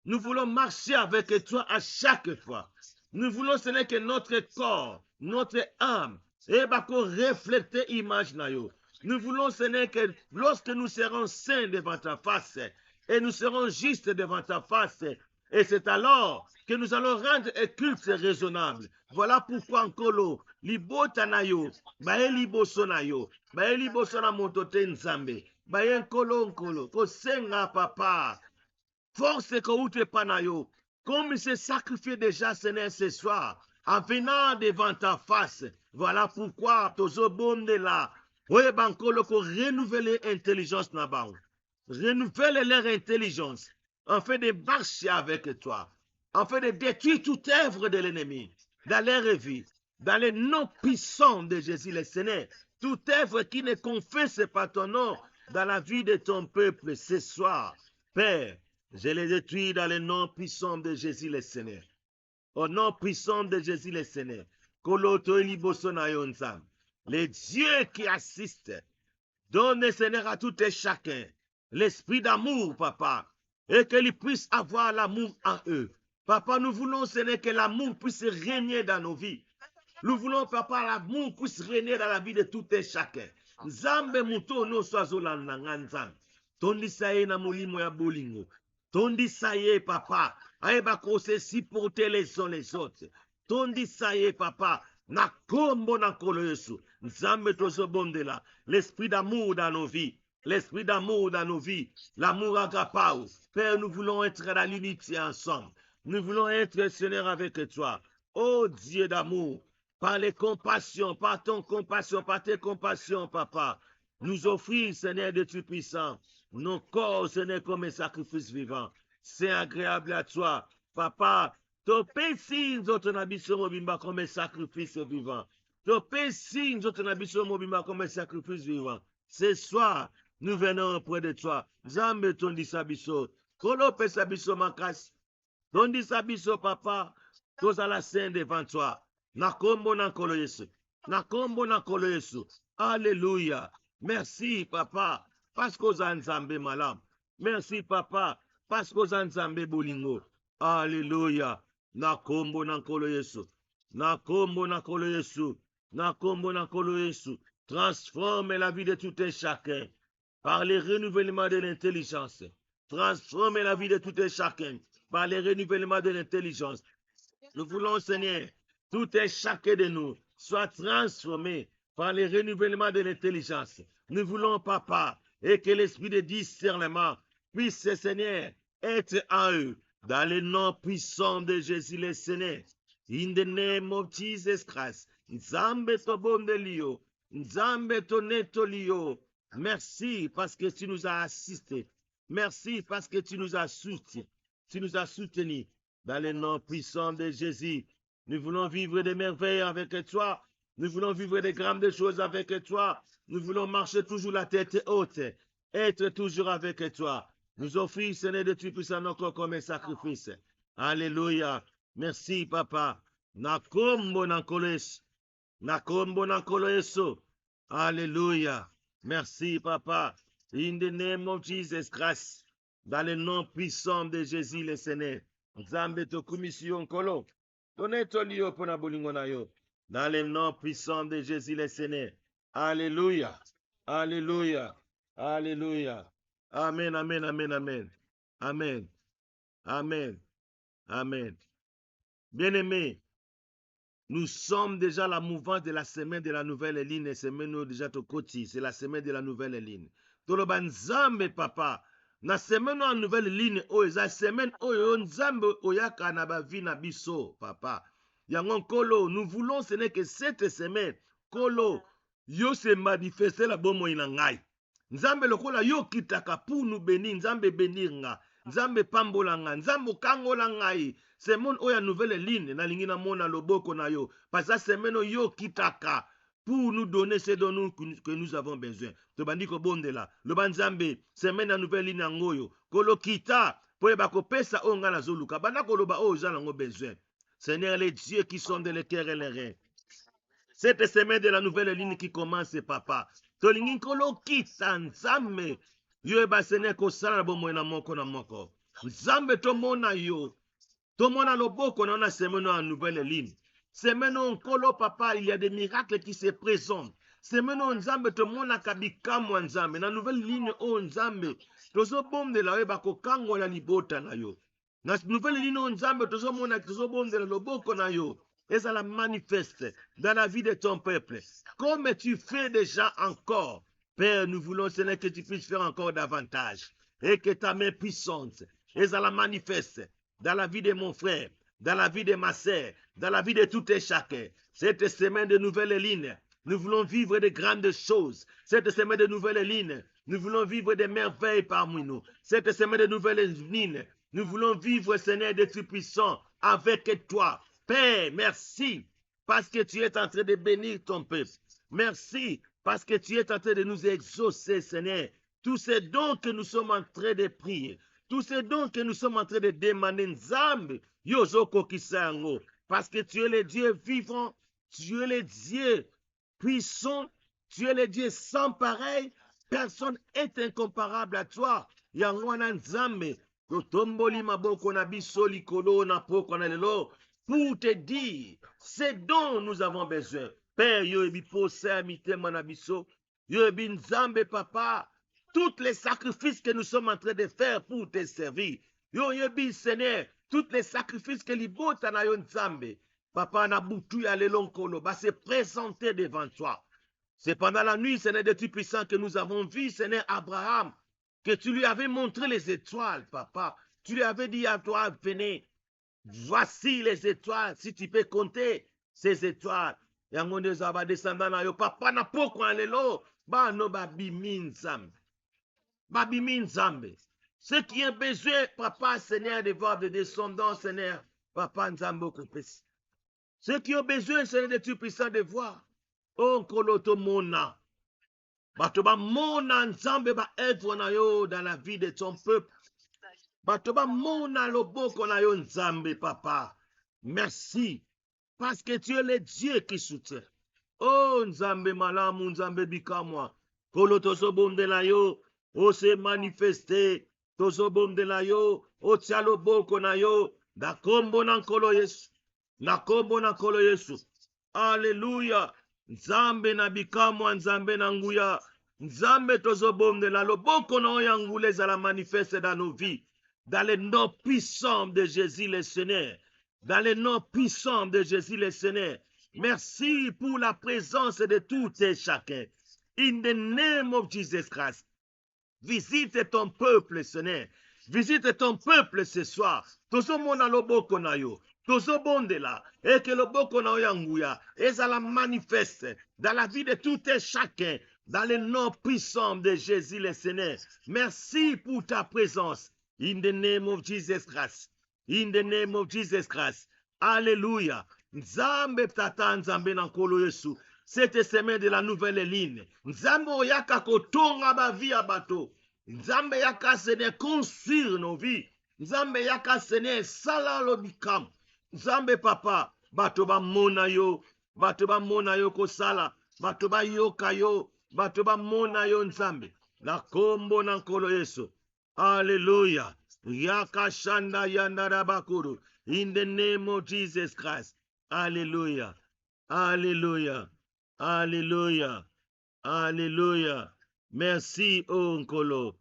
Speaker 1: Nous voulons marcher avec toi à chaque fois. Nous voulons, ce n'est que notre corps, notre âme, et qu'on reflète image na yo. Nous voulons, ce n'est que lorsque nous serons saints devant ta face, et nous serons justes devant ta face, et c'est alors que nous allons rendre un culte raisonnable. Voilà pourquoi Nkolo, libota na yo, bae liboso na yo, bae liboso na motote nzambe, bae nkolo, kosenga papa, force que panayo, comme il s'est sacrifié déjà, Seigneur, ce soir, en venant devant ta face. Voilà pourquoi, tozo bonde là, oui, bankolo, ko renouveler intelligence na bango. Renouvelle leur intelligence, afin de marcher avec toi, afin de détruire toute œuvre de l'ennemi, dans leur vie, dans le nom puissant de Jésus le Seigneur, toute œuvre qui ne confesse pas ton nom dans la vie de ton peuple ce soir, Père, je les détruis dans le nom puissant de Jésus le Seigneur. Au nom puissant de Jésus le Seigneur. Les dieux qui assistent, donne, Seigneur, à tout et chacun l'esprit d'amour, papa, et qu'ils puissent avoir l'amour en eux. Papa, nous voulons, Seigneur, que l'amour puisse régner dans nos vies. Nous voulons, papa, l'amour puisse régner dans la vie de tout et chacun. Nzambe muto no swazolanda nganzam. Tondi saye na mulimo ya bolingo. Tondi saye, papa, aeba kose supporter les uns les autres. Tondi saye, papa, na kombo na kolo Yesu. Nzambe tozo bondela. L'esprit d'amour dans nos vies. L'esprit d'amour dans nos vies. L'amour agapao. Père, nous voulons être dans l'unité ensemble. Nous voulons être, Seigneur, avec toi. Oh Dieu d'amour, par les compassions, par ton compassion, par tes compassions, papa, nous offrir, Seigneur de Tout-Puissant, nos corps, Seigneur, comme un sacrifice vivant. C'est agréable à toi, papa. Topé signe notre habitation mobimba comme un sacrifice vivant. Topé signe notre habitation mobimba comme un sacrifice vivant. Ce soir, nous venons auprès de toi. Zambe ton disabiso. Kolo pe sabiso makas. Ton disabiso, papa. Tous à la scène devant toi. Nakombo nankolo Yesu. Nakombo nankolo Yesu. Alléluia. Merci, papa. Parce qu'aux anzambe malam. Merci, papa. Parce qu'aux anzambe bolingo. Alléluia. Nakombo nankolo Yesu. Nakombo nankolo Yesu. Nakombo nankolo Yesu. Transforme la vie de tout un chacun par le renouvellement de l'intelligence. Transforme la vie de tout un chacun par le renouvellement de l'intelligence. Nous voulons, Seigneur, tout un chacun de nous soit transformé par le renouvellement de l'intelligence. Nous voulons, papa, et que l'esprit de discernement puisse, Seigneur, être en eux, dans le nom puissant de Jésus le Seigneur. In the name of Jesus Christ. Nzambe to bondelio. Nzambe to netolio. Merci parce que tu nous as assistés. Merci parce que tu nous as soutenus. Tu nous as soutenus. Dans le nom puissant de Jésus, nous voulons vivre des merveilles avec toi. Nous voulons vivre des grandes choses avec toi. Nous voulons marcher toujours la tête haute. Être toujours avec toi. Nous offrir, Seigneur, de tu puissant encore comme un sacrifice. Alléluia. Merci, papa. Nakombo nankoloes. Nakombo nankoloeso. Alléluia. Merci, papa. In the name of Jesus Christ. Dans le nom puissant de Jésus le Seigneur. Nzambe to commission kolo. Donne to lio pona bolingo na yo. Dans le nom puissant de Jésus le Seigneur. Alléluia. Alléluia. Alléluia. Amen, amen, amen, amen. Amen. Amen. Amen. Bien-aimés, nous sommes déjà à la mouvance de la semaine de la nouvelle ligne. Semaine déjà to koti, c'est la semaine de la nouvelle ligne. Toloba nzambe papa. Na semaine en nouvelle ligne, la semaine nzambe oyaka na ba vie na biso papa. Yangon kolo, nous voulons ce n'est que cette semaine kolo yo se manifester la bomo inangai. Nzambe lokola yo kitaka pour nous bénir, nzambe bénir nga, nzambe pambola nga, nzambe kangola ngai. Semaine oya nouvelle ligne na lingina mona loboko na yo. Parce que semaine yo kitaka pour nous donner ce dont que nous avons besoin. Tobandi ko bondela. Le banzambe, semaine na nouvelle ligne ngoyo. Kolo kita, po eba ko pesa onga na zoluka. Banda ko loba o jana ngo besoin. Seigneur, les dieux qui sont dans les cœurs et les reins. Cette semaine de la nouvelle ligne qui commence, papa. Tolingi nkolo kita nzambe. Yo eba Seigneur kosala na bomoi na moko na moko. Nzambe tomona yo. Tomona loboko na ona semaine en nouvelle ligne. Semaine nkolo papa, il y a des miracles qui se présentent. Semaine nzambe tomona kabikamo nzambe na nouvelle ligne o nzambe. Tozo bombe la eba kokango na libota na yo. Na nouvelle ligne o nzambe tozo mona tozo bombe la loboko na yo. Et ça la manifeste dans la vie de ton peuple. Comme tu fais déjà encore. Père, nous voulons, Seigneur, que tu puisses faire encore davantage. Et que ta main puissante, et ça la manifeste dans la vie de mon frère, dans la vie de ma sœur, dans la vie de tout et chacun. Cette semaine de nouvelles lignes, nous voulons vivre de grandes choses. Cette semaine de nouvelles lignes, nous voulons vivre des merveilles parmi nous. Cette semaine de nouvelles lignes, nous voulons vivre, Seigneur, des Tout-Puissants avec toi. Père, merci parce que tu es en train de bénir ton peuple. Merci parce que tu es en train de nous exaucer, Seigneur. Tous ces dons que nous sommes en train de prier, tous ces dons que nous sommes en train de demander, Nzambe, Yozoko Kisango, parce que tu es le Dieu vivant, tu es le Dieu puissant, tu es le Dieu sans pareil. Personne est incomparable à toi. Yangwana Nzambe, Totomboli Maboko na biso likolo na poko na lelo. Pour te dire ce dont nous avons besoin. Père, yo ebi pose mitema na biso, yo ebi Nzambe papa, tous les sacrifices que nous sommes en train de faire pour te servir. Yo ebi Seigneur, tous les sacrifices que libota na yo Nzambe, papa na butu ya lelo nkolo, va se présenter devant toi. C'est pendant la nuit, Seigneur de Tout-Puissant, que nous avons vu, Seigneur Abraham, que tu lui avais montré les étoiles, papa. Tu lui avais dit à toi, venez. Voici les étoiles, si tu peux compter ces étoiles. Yango neza ba descendant na yo papa na poko alelo ba no babimi nzambe. Babimi nzambe. Ce qui est besoin, papa Seigneur, de voir des descendants, Seigneur, papa nzambe okopesi. Ce qui ont besoin, Seigneur, de Tout-Puissant de voir. Oh nkoloto mona. Bato ba mona nzambe ba œuvre na yo dans la vie de ton peuple. Batoba mona loboko na yo Nzambe papa. Merci parce que tu es le Dieu qui soutient. Oh Nzambe malamu Nzambe bikamwa. Kolo tozo bombe la yo, o se manifeste, tozo bombe la yo, o tia loboko na yo, da kombo na nkolo Yesu. Na kombo na nkolo Yesu. Alléluia. Nzambe na bikamwa Nzambe na nguya. Nzambe tozo bombe la loboko na oyangule za la manifeste dans nos vies. Dans le nom puissant de Jésus le Seigneur. Dans le nom puissant de Jésus le Seigneur. Merci pour la présence de tout et chacun. In the name of Jesus Christ. Visite ton peuple, Seigneur. Visite ton peuple ce soir. Tozo mona loboko na yo. Tozo bonde la. Et que loboko na yanguya. Et ça la manifeste dans la vie de tout et chacun. Dans le nom puissant de Jésus le Seigneur. Merci pour ta présence. In the name of Jesus Christ. In the name of Jesus Christ. Alléluia. Nzambe tata nzambe na nkolo Yesu. Cette semaine de la nouvelle ligne. Nzambe oyaka kotonga ba vie ya bato. Nzambe yaka Seigneur construire nos vies. Nzambe yaka Seigneur sala lobikam. Nzambe papa. Bato ba mona yo. Bato ba mona yo kosala. Bato ba yoka yo. Bato ba mona yo Nzambe. Na kombo na nkolo Yesu. Hallelujah. Yakashanda yandarabakuru. In the name of Jesus Christ. Hallelujah. Hallelujah. Hallelujah. Hallelujah. Merci, Onkolo.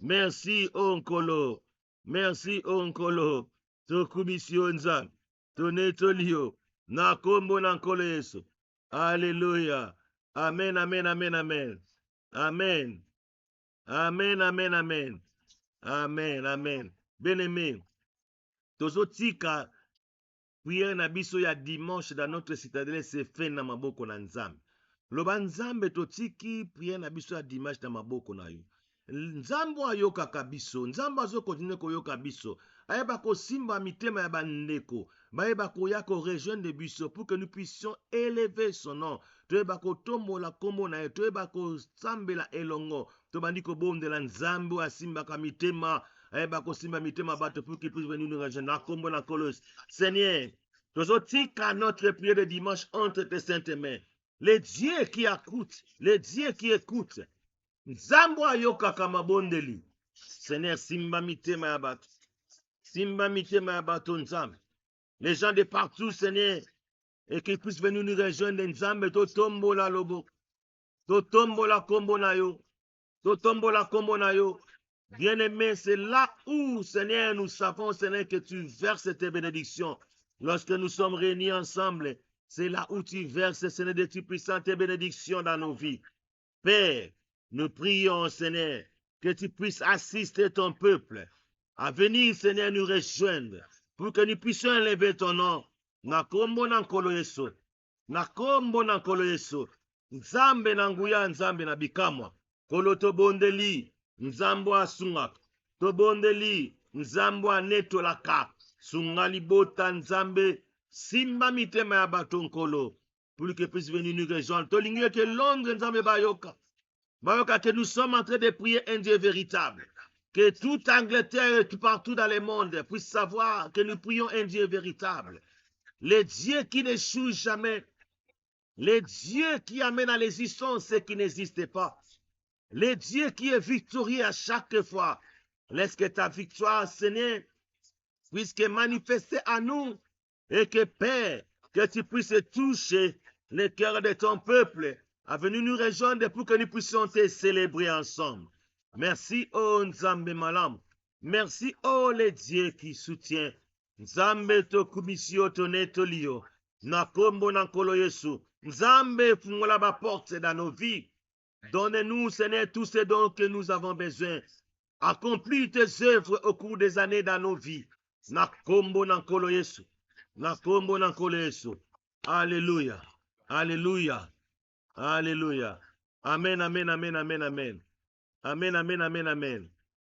Speaker 1: Merci, Onkolo. Merci, Onkolo. Tokumisionza. Tonetolio. Nakombo nankolo Yesu. Hallelujah. Amen, amen, amen, amen. Amen. Amen, amen, amen. Amen, amen. Bien-aimé, tozotika prière na biso ya dimanche dans notre citadelle se fait na maboko na Nzambe. Loba Nzambe totiki prière na biso ya dimanche na maboko na yo. Nzambe ayoka kabiso, Nzambe azo continue koyoka biso. Ayeba kosimba mitema ya bandeko, bayeba koya ko rejoindre biso pour que nous puissions élever son nom. Toyeba kotombola kombo na ye, toyeba kosambela elongo. Tobandi kobondela Nzambe asimbaka mitema, ayeba kosimba mitema bato pour qu'il puisse venir nous rejoindre. Na kombo na kolos. Seigneur, tozotika notre prière de dimanche entre tes saintes mains. les dieux qui écoutent, les dieux qui écoutent. Nzambo ayoka kama bondeli. Seigneur, simba mitema ya bato. Simba mitema ya bato nzambe. Les gens de partout, Seigneur, et qu'ils puissent venir nous rejoindre nzambe to tombo la lobo. To tombo la kombo na yo. To tombo la kombo na yo. Bien-aimé, c'est là où, Seigneur, nous savons, Seigneur, que tu verses tes bénédictions. Lorsque nous sommes réunis ensemble, c'est là où tu verses, Seigneur, de tes puissantes bénédictions dans nos vies. Père, nous prions, Seigneur, que tu puisses assister ton peuple à venir, Seigneur, nous rejoindre pour que nous puissions élever ton nom. Nakombo nankolo Yesu. Nakombo nankolo Yesu. Nzambe na nguya nzambe na bikamwa. Kolo tobondeli. Nzambo asunga. Tobondeli. Nzambo anetolaka. Sunga libota nzambe. Simba mitema ya bato nkolo. Pour que puisse venir nous rejoindre. Tolingue que Londres nzambe bayoka. Bayoka que nous sommes en train de prier un Dieu véritable. Que toute Angleterre et tout partout dans le monde puisse savoir que nous prions un Dieu véritable. Les dieux qui n'échouent jamais. Les dieux qui amènent à l'existence ce qui n'existe pas. Les dieux qui est victorieux à chaque fois. Laisse que ta victoire, Seigneur, puisse manifester à nous. Et que, Père, que tu puisses toucher le cœur de ton peuple à venir nous rejoindre pour que nous puissions te célébrer ensemble. Merci, oh Nzambe Malam. Merci, oh les dieux qui soutiennent. Nzambe to kubisio to netolio. Na kombo na nkolo Yesu. Nzambe fungola ba porte dans nos vies. Donne-nous, Seigneur, tout ce dont que nous avons besoin. Accomplis tes œuvres au cours des années dans nos vies. Na kombo na nkolo Yesu. Na kombo na nkolo Yesu. Alléluia. Alléluia. Alléluia. Amen, amen, amen, amen, amen. Amen, amen, amen, amen.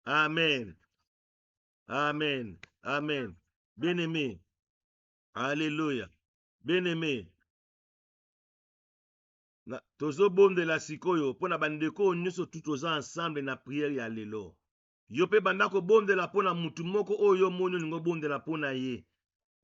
Speaker 1: Amen. Amen. Amen. Bien-aimé. Alléluia. Bien-aimé. Tozo bom de la sikoyo. Pona bandeko nyuso tout oza ensemble na prière ya lelo. Yo pe bandako bom de la pona mutu moko oyo monyo ningo bom de la pona ye.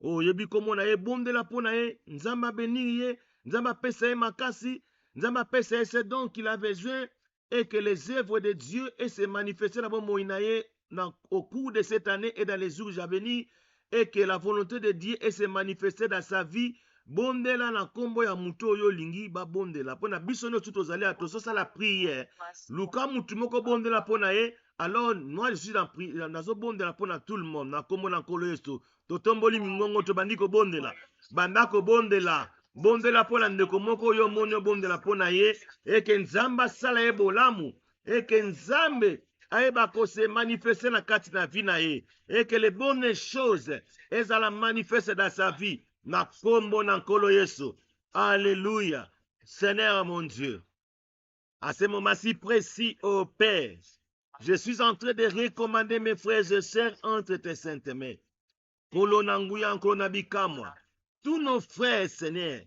Speaker 1: O yebi komona ye bom de la pona ye. Nzamba bénir ye. Nzamba pesa ye makasi. Nzamba pesa ye ce dont qu'il a besoin. Et que les œuvres de Dieu et se manifester dans au cours de cette année et dans les jours à venir, et que la volonté de Dieu et se manifester dans sa vie. Bondela na kombo ya muto yo lingi ba bondela pona bisono tout ozali a toso la prière luka mutu moko bondela pona ye. Alors moi je suis dans prière nazo bondela pona tout le monde na kombo na nkolo Yesu totomboli mingongo to bandiko bondela bandako bondela bondela pona ndeko moko yo monyo bondela pona ye et que nzamba sala ye bolamu et que nzambe ayeba ko se manifester na kati na vie na ye et que les bonnes choses ezala manifester dans sa vie. Na kombo na nkolo Yesu. Alléluia. Seigneur mon Dieu. À ce moment si précis, ô Père, je suis en train de recommander mes frères et sœurs entre tes saintes mains. Kolo nanguya nkolo nabikamwa. Tous nos frères, Seigneur,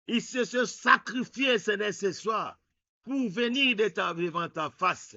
Speaker 1: ils se sont sacrifiés, Seigneur, ce soir, pour venir devant ta face.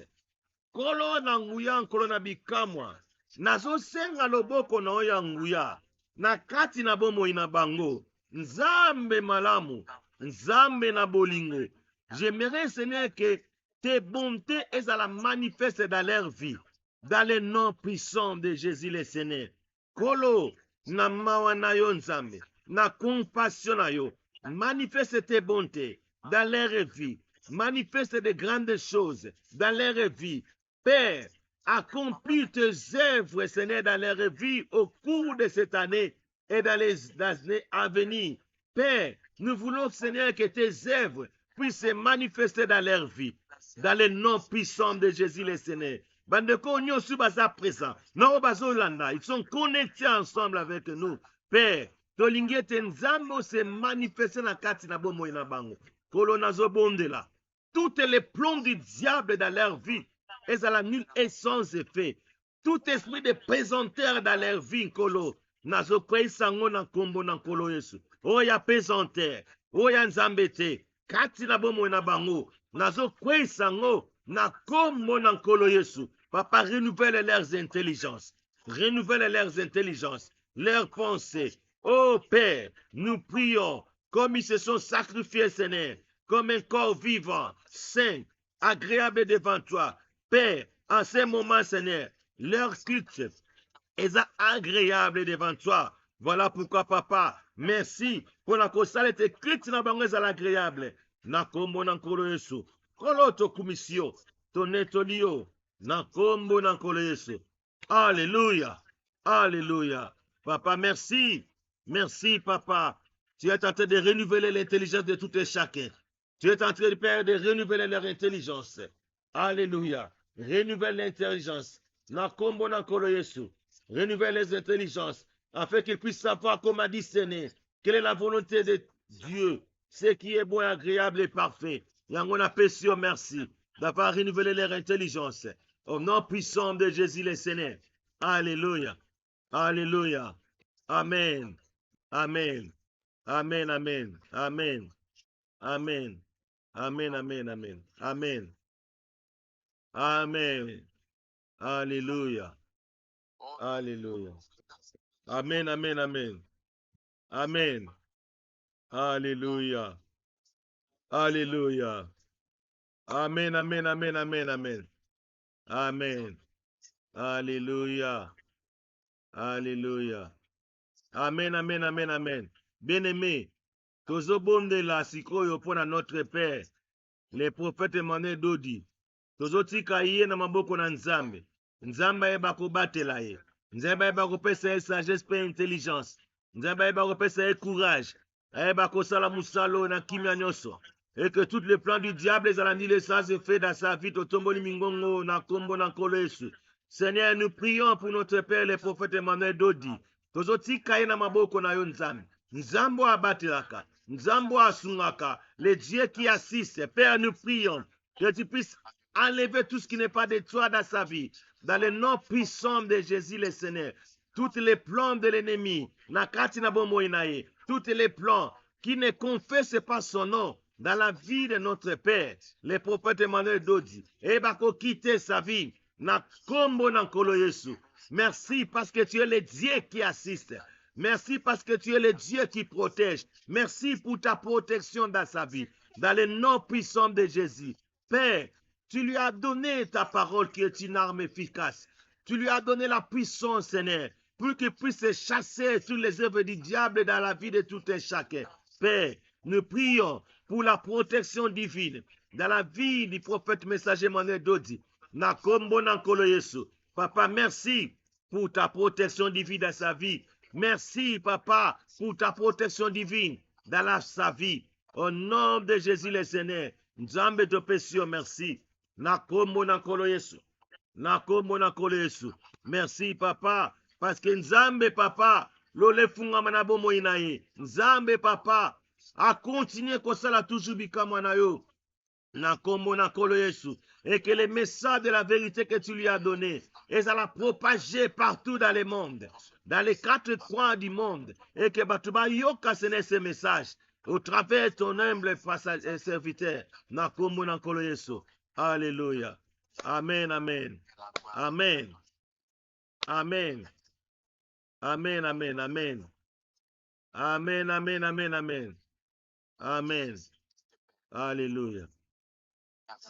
Speaker 1: Kolo nanguya nkolo nabikamwa. Nazo senga loboko na oya nguya. Na kati na bomo ina bango. Nzambe malamu. Nzambe na bolingo. J'aimerais, Seigneur, que tes bontés ezala manifestent dans leur vie. Dans le nom puissant de Jésus le Seigneur. Kolo na mawa na yo nzambe. Na compassion na yo. Manifeste tes bontés dans leur vie. Manifeste de grandes choses dans leur vie. Père, accomplis tes œuvres, Seigneur, dans leur vie au cours de cette année et dans les années à venir. Père, nous voulons, Seigneur, que tes œuvres puissent se manifester dans leur vie. Dans le nom puissant de Jésus le Seigneur. Bandeko nyosu baza présent. Non bazolanda, ils sont connectés ensemble avec nous. Père, tolingete nzambo se manifester na kati na bomo ina bango. Kolonazo bondela. Tous les plans du diable dans leur vie. Et ça la nulle et sans effet. Tout esprit de pesanteur dans leur vie, Nkolo. Nazo kwei sango na kombo na Nkolo Yesu. Oya pesanteur. Oya nzambete. Kati na bomo na bango. Nazo kwei sango na kombo na Nkolo Yesu. Papa, renouvelle leurs intelligences. Renouvelle leurs intelligences. Leurs pensées. Oh Père, nous prions. Comme ils se sont sacrifiés, Seigneur. comme un corps vivant, saint, agréable devant toi. Père, en ces moments, Seigneur, leur culte est agréable devant toi. Voilà pourquoi, papa, merci pour la kosala ete culte na bango ezala agréable. Na kombo na nkolo Yesu. Kolo tokumisi yo, tonetoli yo, na kombo na nkolo Yesu. Alléluia. Alléluia. Papa, merci. Merci, papa. Tu es en train de renouveler l'intelligence de tout et chacun. Tu es en train, Père, de renouveler leur intelligence. Alléluia. Renouvelle l'intelligence. Na kombo na nkolo Yesu. Renouvelle les intelligences, afin qu'ils puissent savoir comment discerner quelle est la volonté de Dieu, ce qui est bon, agréable et parfait. Yangon apprécie, merci d'avoir renouvelé leur intelligence. Au nom puissant de Jésus le Seigneur. Alléluia. Alléluia. Amen. Amen. Amen. Amen. Amen. Amen. Amen. Amen. Amen. Amen. Amen. Alléluia. Alléluia. Amen. Amen. Amen. Amen. Alléluia. Alléluia. Amen, amen, amen, amen, amen. Amen. Alléluia. Alléluia. Amen, amen, amen, amen. Bien-aimé, tozobondela sikoyo mpona notre Père, le prophète Emmanuel Dodi. Tozotika ye na maboko na Nzambe. Nzambe ayeba kobatela ye. Nzambe ayeba kopesa ye sagesse pe intelligence. Nzambe ayeba kopesa ye courage. Ayeba kosala musalo na kimia nyonso. Et que tous les plans du diable ezala ndile ça se fait dans sa vie totomboli mingongo na kombo na nkolo Yesu. Seigneur, nous prions pour notre Père le prophète Emmanuel Dodi. Tozotika ye na maboko na yo Nzambe. Nzambe abatelaka. Nzambe asungaka. Le Dieu qui assiste. Père, nous prions que tu puisses enlever tout ce qui n'est pas de toi dans sa vie. Dans le nom puissant de Jésus le Seigneur. Toutes les plans de l'ennemi, toutes les plans qui ne confessent pas son nom dans la vie de notre Père, le prophète Emmanuel Dodi, et bako quitter sa vie, na kombo na nkolo Yesu. Merci parce que tu es le Dieu qui assiste. Merci parce que tu es le Dieu qui protège. Merci pour ta protection dans sa vie. Dans le nom puissant de Jésus. Père, tu lui as donné ta parole qui est une arme efficace. Tu lui as donné la puissance, Seigneur, pour qu'il puisse chasser toutes les œuvres du diable dans la vie de tout un chacun. Père, nous prions pour la protection divine dans la vie du prophète messager Emmanuel Dodi. Na kombo na nkolo Yesu. Papa, merci pour ta protection divine dans sa vie. Merci, Papa, pour ta protection divine dans sa vie. Au nom de Jésus le Seigneur, Nzambe topesio merci. Na kombo na nkolo Yesu. Na kombo na nkolo Yesu. Merci, Papa, parce que Nzambe, Papa, lole fungama na bomoi na ye. Nzambe, Papa, a continué kosala toujours bikamwa na yo. Na kombo na nkolo Yesu. Et que les messages de la vérité que tu lui as donné, et ça l'a propagé partout dans le monde, dans les quatre coins du monde, et que Batuba yoka ce message au travers de ton humble serviteur. Na kombo na nkolo Yesu. Alléluia. Amen, amen. Amen. Amen. Amen, amen, amen. Amen, amen, amen, amen. Amen. Alléluia.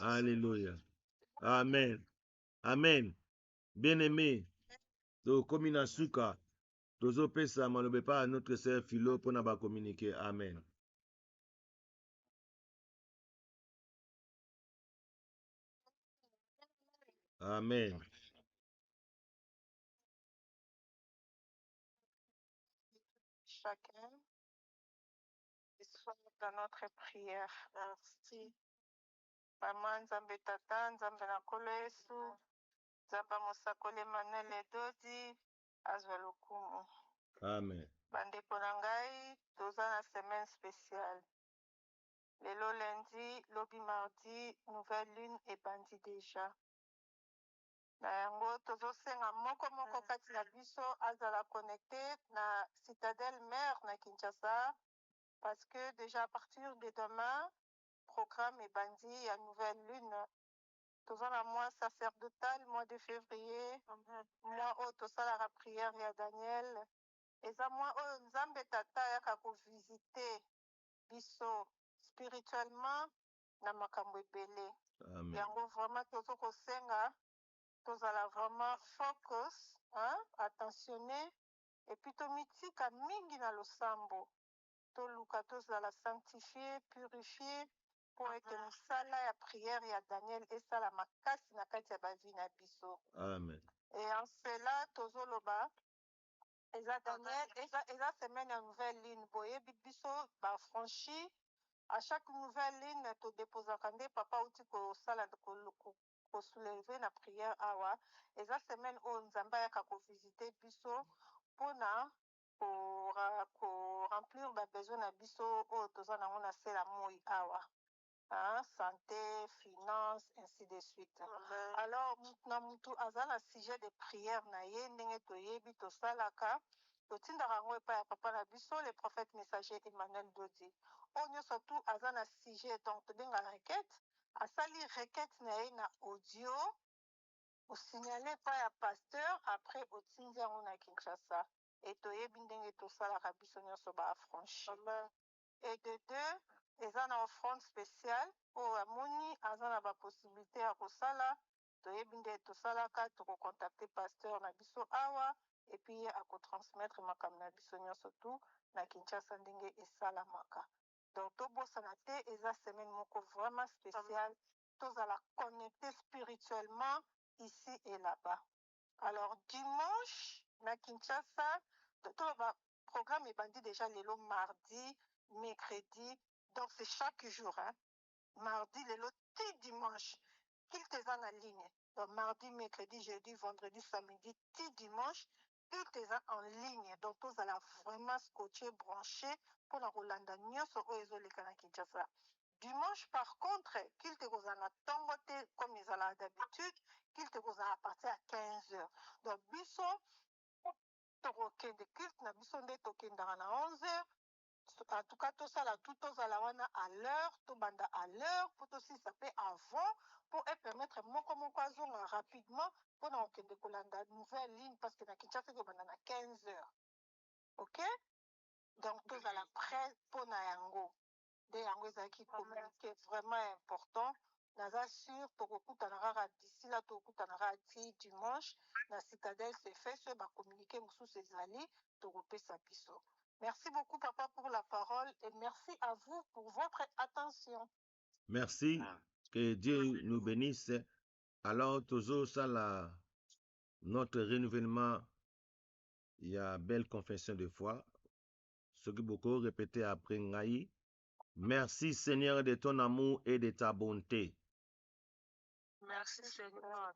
Speaker 1: Alléluia. Amen. Amen. Bien-aimé, tokomi na suka, tozopesa malobe pa à notre sœur Philo pour na communiquer. Amen. Amen.
Speaker 3: Chacun soit dans notre prière. Merci. Maman Nzambe Tata, Nzambe na nkolo Yesu, Nzambe mosakoli Emmanuel Edodi, azwa lokumu.
Speaker 1: Amen.
Speaker 3: Bandeko na ngai, toza na semaine spéciale. Lelo lundi, lobi mardi, nouvelle lune ebandi déjà. Na yango tozosenga moko kati na biso azala connecté na Citadelle Mère na Kinshasa, parce que déjà à partir de demain, programme ebandi ya nouvelle lune. Toza na mois sacerdotal, mois de février, mois oyo tosalaka prière ya Daniel. Eza mois oyo Nzambe Tata ayaka kovisite biso spirituellement na makambo ebele.
Speaker 1: Amen.
Speaker 3: Yango vraiment tozo kosenga tozala vraiment focus, hein, attentionné, et puis tomitika mingi na losambo. Toluka tozala sanctifié, purifié, pour ete mosala ya prière ya Daniel esala makasi na kati ya bavi na biso.
Speaker 1: Amen.
Speaker 3: Et en cela tozoloba eza Daniel eza semaine ya nouvelle ligne boyebi biso bafranchi à chaque nouvelle ligne todeposaka nde papa uti kosala kosouleve na prière awa eza semaine oyo nzambe ayaka kovisite biso mpona koremplir babesoin na biso oyo toza nango na se la moi awa, hein, santé, finance, ainsi de suite. Alors na mutu aza na sujet de prière na ye ndenge toyebi tosalaka totindaka yango epai ya papa na biso le prophète messager Emmanuel Dodi oyo nyonso tu aza na sujet donc tobenga requête asali requête na ye na audio osignale epai ya pasteur après otindi yango na Kinshasa et toyebi ndenge tosalaka biso nyonso baafranchi. Et de deux eza na offrande spéciale oyo amoni aza na bapossibilité ya kosala toyebi nde tosalaka tokocontacte pasteur na biso awa et puis ye akotransmettre makambo na biso nyonso tu na Kinshasa ndenge esalamaka. Donc tobosana te eza semaine moko vraiment spéciale tozala connecté spirituellement ici et là-bas. Alors dimanche na Kinshasa toloba programme ebandi déjà lelo mardi mercredi, donc c'est chaque jour, hein. Mardi, lelo, ti dimanche, qu'il te en ligne. Donc mardi, mercredi, jeudi, vendredi, samedi, ti dimanche, qu'il te en ligne. Donc tous allons vraiment scotcher, brancher pour la Rolanda Nyonso Oezo le Kinshasa. Dimanche, par contre, qu'il te en tangote comme ils allaient d'habitude, qu'il te à partir à 15h. Donc biso, tokende kilt na biso nde tokendaka na 11h. En tout cas, tout ça, là, tout ça, là, on a à l'heure, tout banda à l'heure, pour tout ça peut avant, pour permettre mon rapidement, pour nous que de la nouvelle ligne, parce que na Kinshasa, on a 15h. Ok? Donc, tout ça, là, prêt pour na yango. De yango, ça qui communique vraiment important. Naza sûr, tokokutanaka d'ici là, tokokutanaka dimanche, la citadelle c'est fait, ce va communiquer sous ses alliés, tokopé sa biso. Merci beaucoup, papa, pour la parole et merci à vous pour votre attention.
Speaker 1: Merci. Que Dieu nous bénisse. Alors, toujours ça, notre renouvellement, il y a belle confession de foi. Ce que beaucoup répété après Ngaï. Merci, Seigneur, de ton amour et de ta bonté.
Speaker 3: Merci, Seigneur.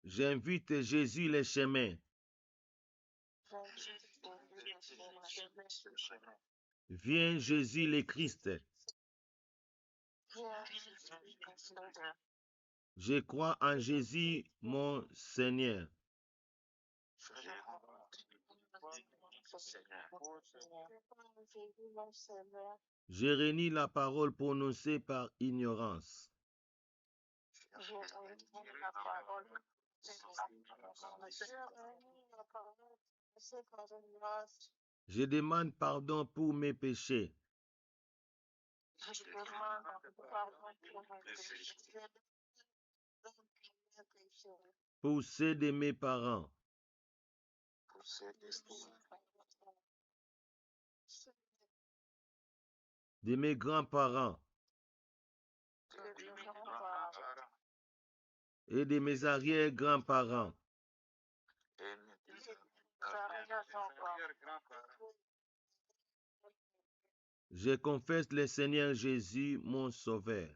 Speaker 1: J'invite Jésus les chemins. Viens Jésus le Christ. Je crois en Jésus mon Seigneur. Je renie la parole prononcée par ignorance. Je demande pardon pour mes péchés. Pour ceux de mes parents. De mes grands-parents. Et de mes arrière-grands-parents. Je confesse le Seigneur Jésus, mon Sauveur.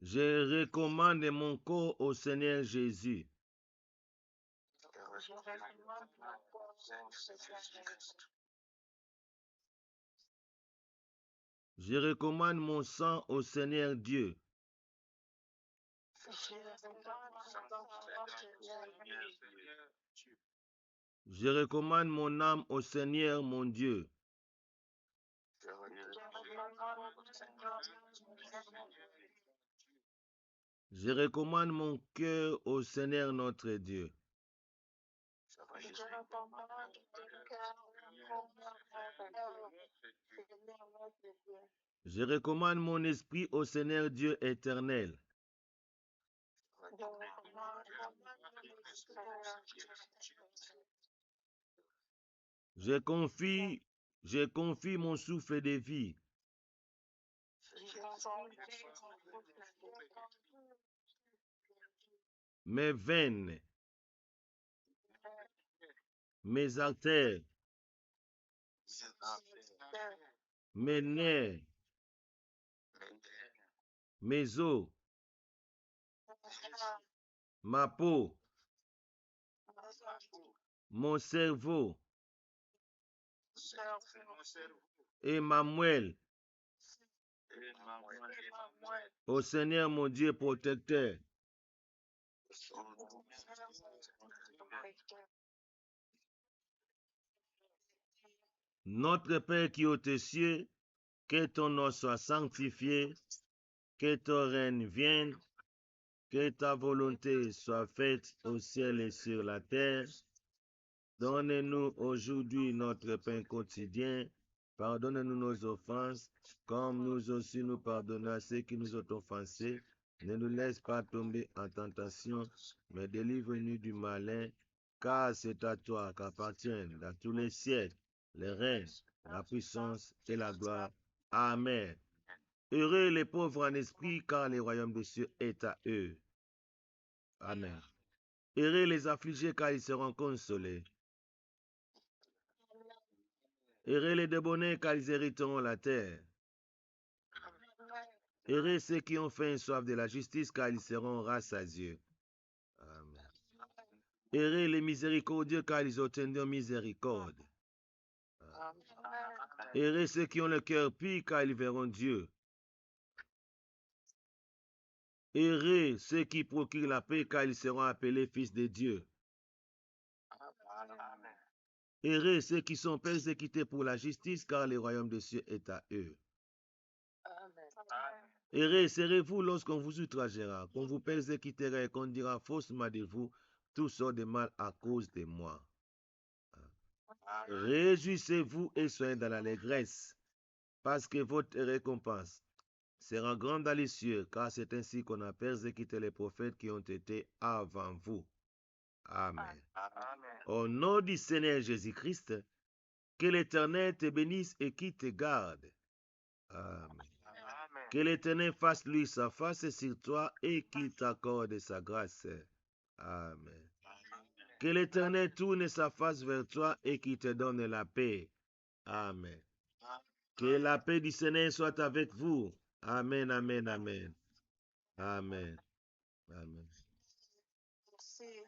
Speaker 1: Je recommande mon corps au Seigneur Jésus. Je recommande mon sang au Seigneur Dieu. Je recommande mon âme au Seigneur mon Dieu. Je recommande mon cœur au Seigneur notre Dieu.
Speaker 3: Je recommande mon cœur Seigneur notre Dieu.
Speaker 1: Je recommande mon esprit au Seigneur Dieu éternel.
Speaker 3: Je recommande mon esprit au Seigneur.
Speaker 1: Je confie mon souffle de vie, mes veines, mes artères, mes nerfs, mes os, ma peau, mon cerveau et ma moelle au Seigneur mon Dieu protecteur. Notre Père qui es aux cieux, que ton nom soit sanctifié, que ton règne vienne, que ta volonté soit faite au ciel et sur la terre. Donne-nous aujourd'hui notre pain quotidien. Pardonne-nous nos offenses, comme nous aussi nous pardonnons à ceux qui nous ont offensés. Ne nous laisse pas tomber en tentation, mais délivre-nous du malin, car c'est à toi qu'appartiennent dans tous les siècles le règne, la puissance et la gloire. Amen. Heureux les pauvres en esprit, car le royaume des cieux est à eux. Amen. Heureux les affligés, car ils seront consolés. Heureux les débonnés, car ils hériteront la terre. Heureux ceux qui ont faim et soif de la justice, car ils seront rassasiés. Amen. Heureux les miséricordieux, car ils obtiendront miséricorde. Heureux ceux qui ont le cœur pur, car ils verront Dieu. Heureux ceux qui procurent la paix, car ils seront appelés fils de Dieu. Heureux ceux qui sont persécutés pour la justice, car le royaume des cieux est à eux. Heureux serez-vous lorsqu'on vous outragera, qu'on vous persécutera et qu'on dira faussement de vous tout sort de mal à cause de moi. Réjouissez-vous et soyez dans l'allégresse, parce que votre récompense sera grande dans les cieux, car c'est ainsi qu'on a persécuté les prophètes qui ont été avant vous. Amen. Au nom du Seigneur Jésus-Christ, que l'Éternel te bénisse et qu'il te garde. Amen. Que l'Éternel fasse lui sa face sur toi et qu'il t'accorde sa grâce. Amen. Que l'Éternel tourne sa face vers toi et qu'il te donne la paix. Amen. Que la paix du Seigneur soit avec vous. Amen, amen, amen. Amen. Amen.
Speaker 3: Merci.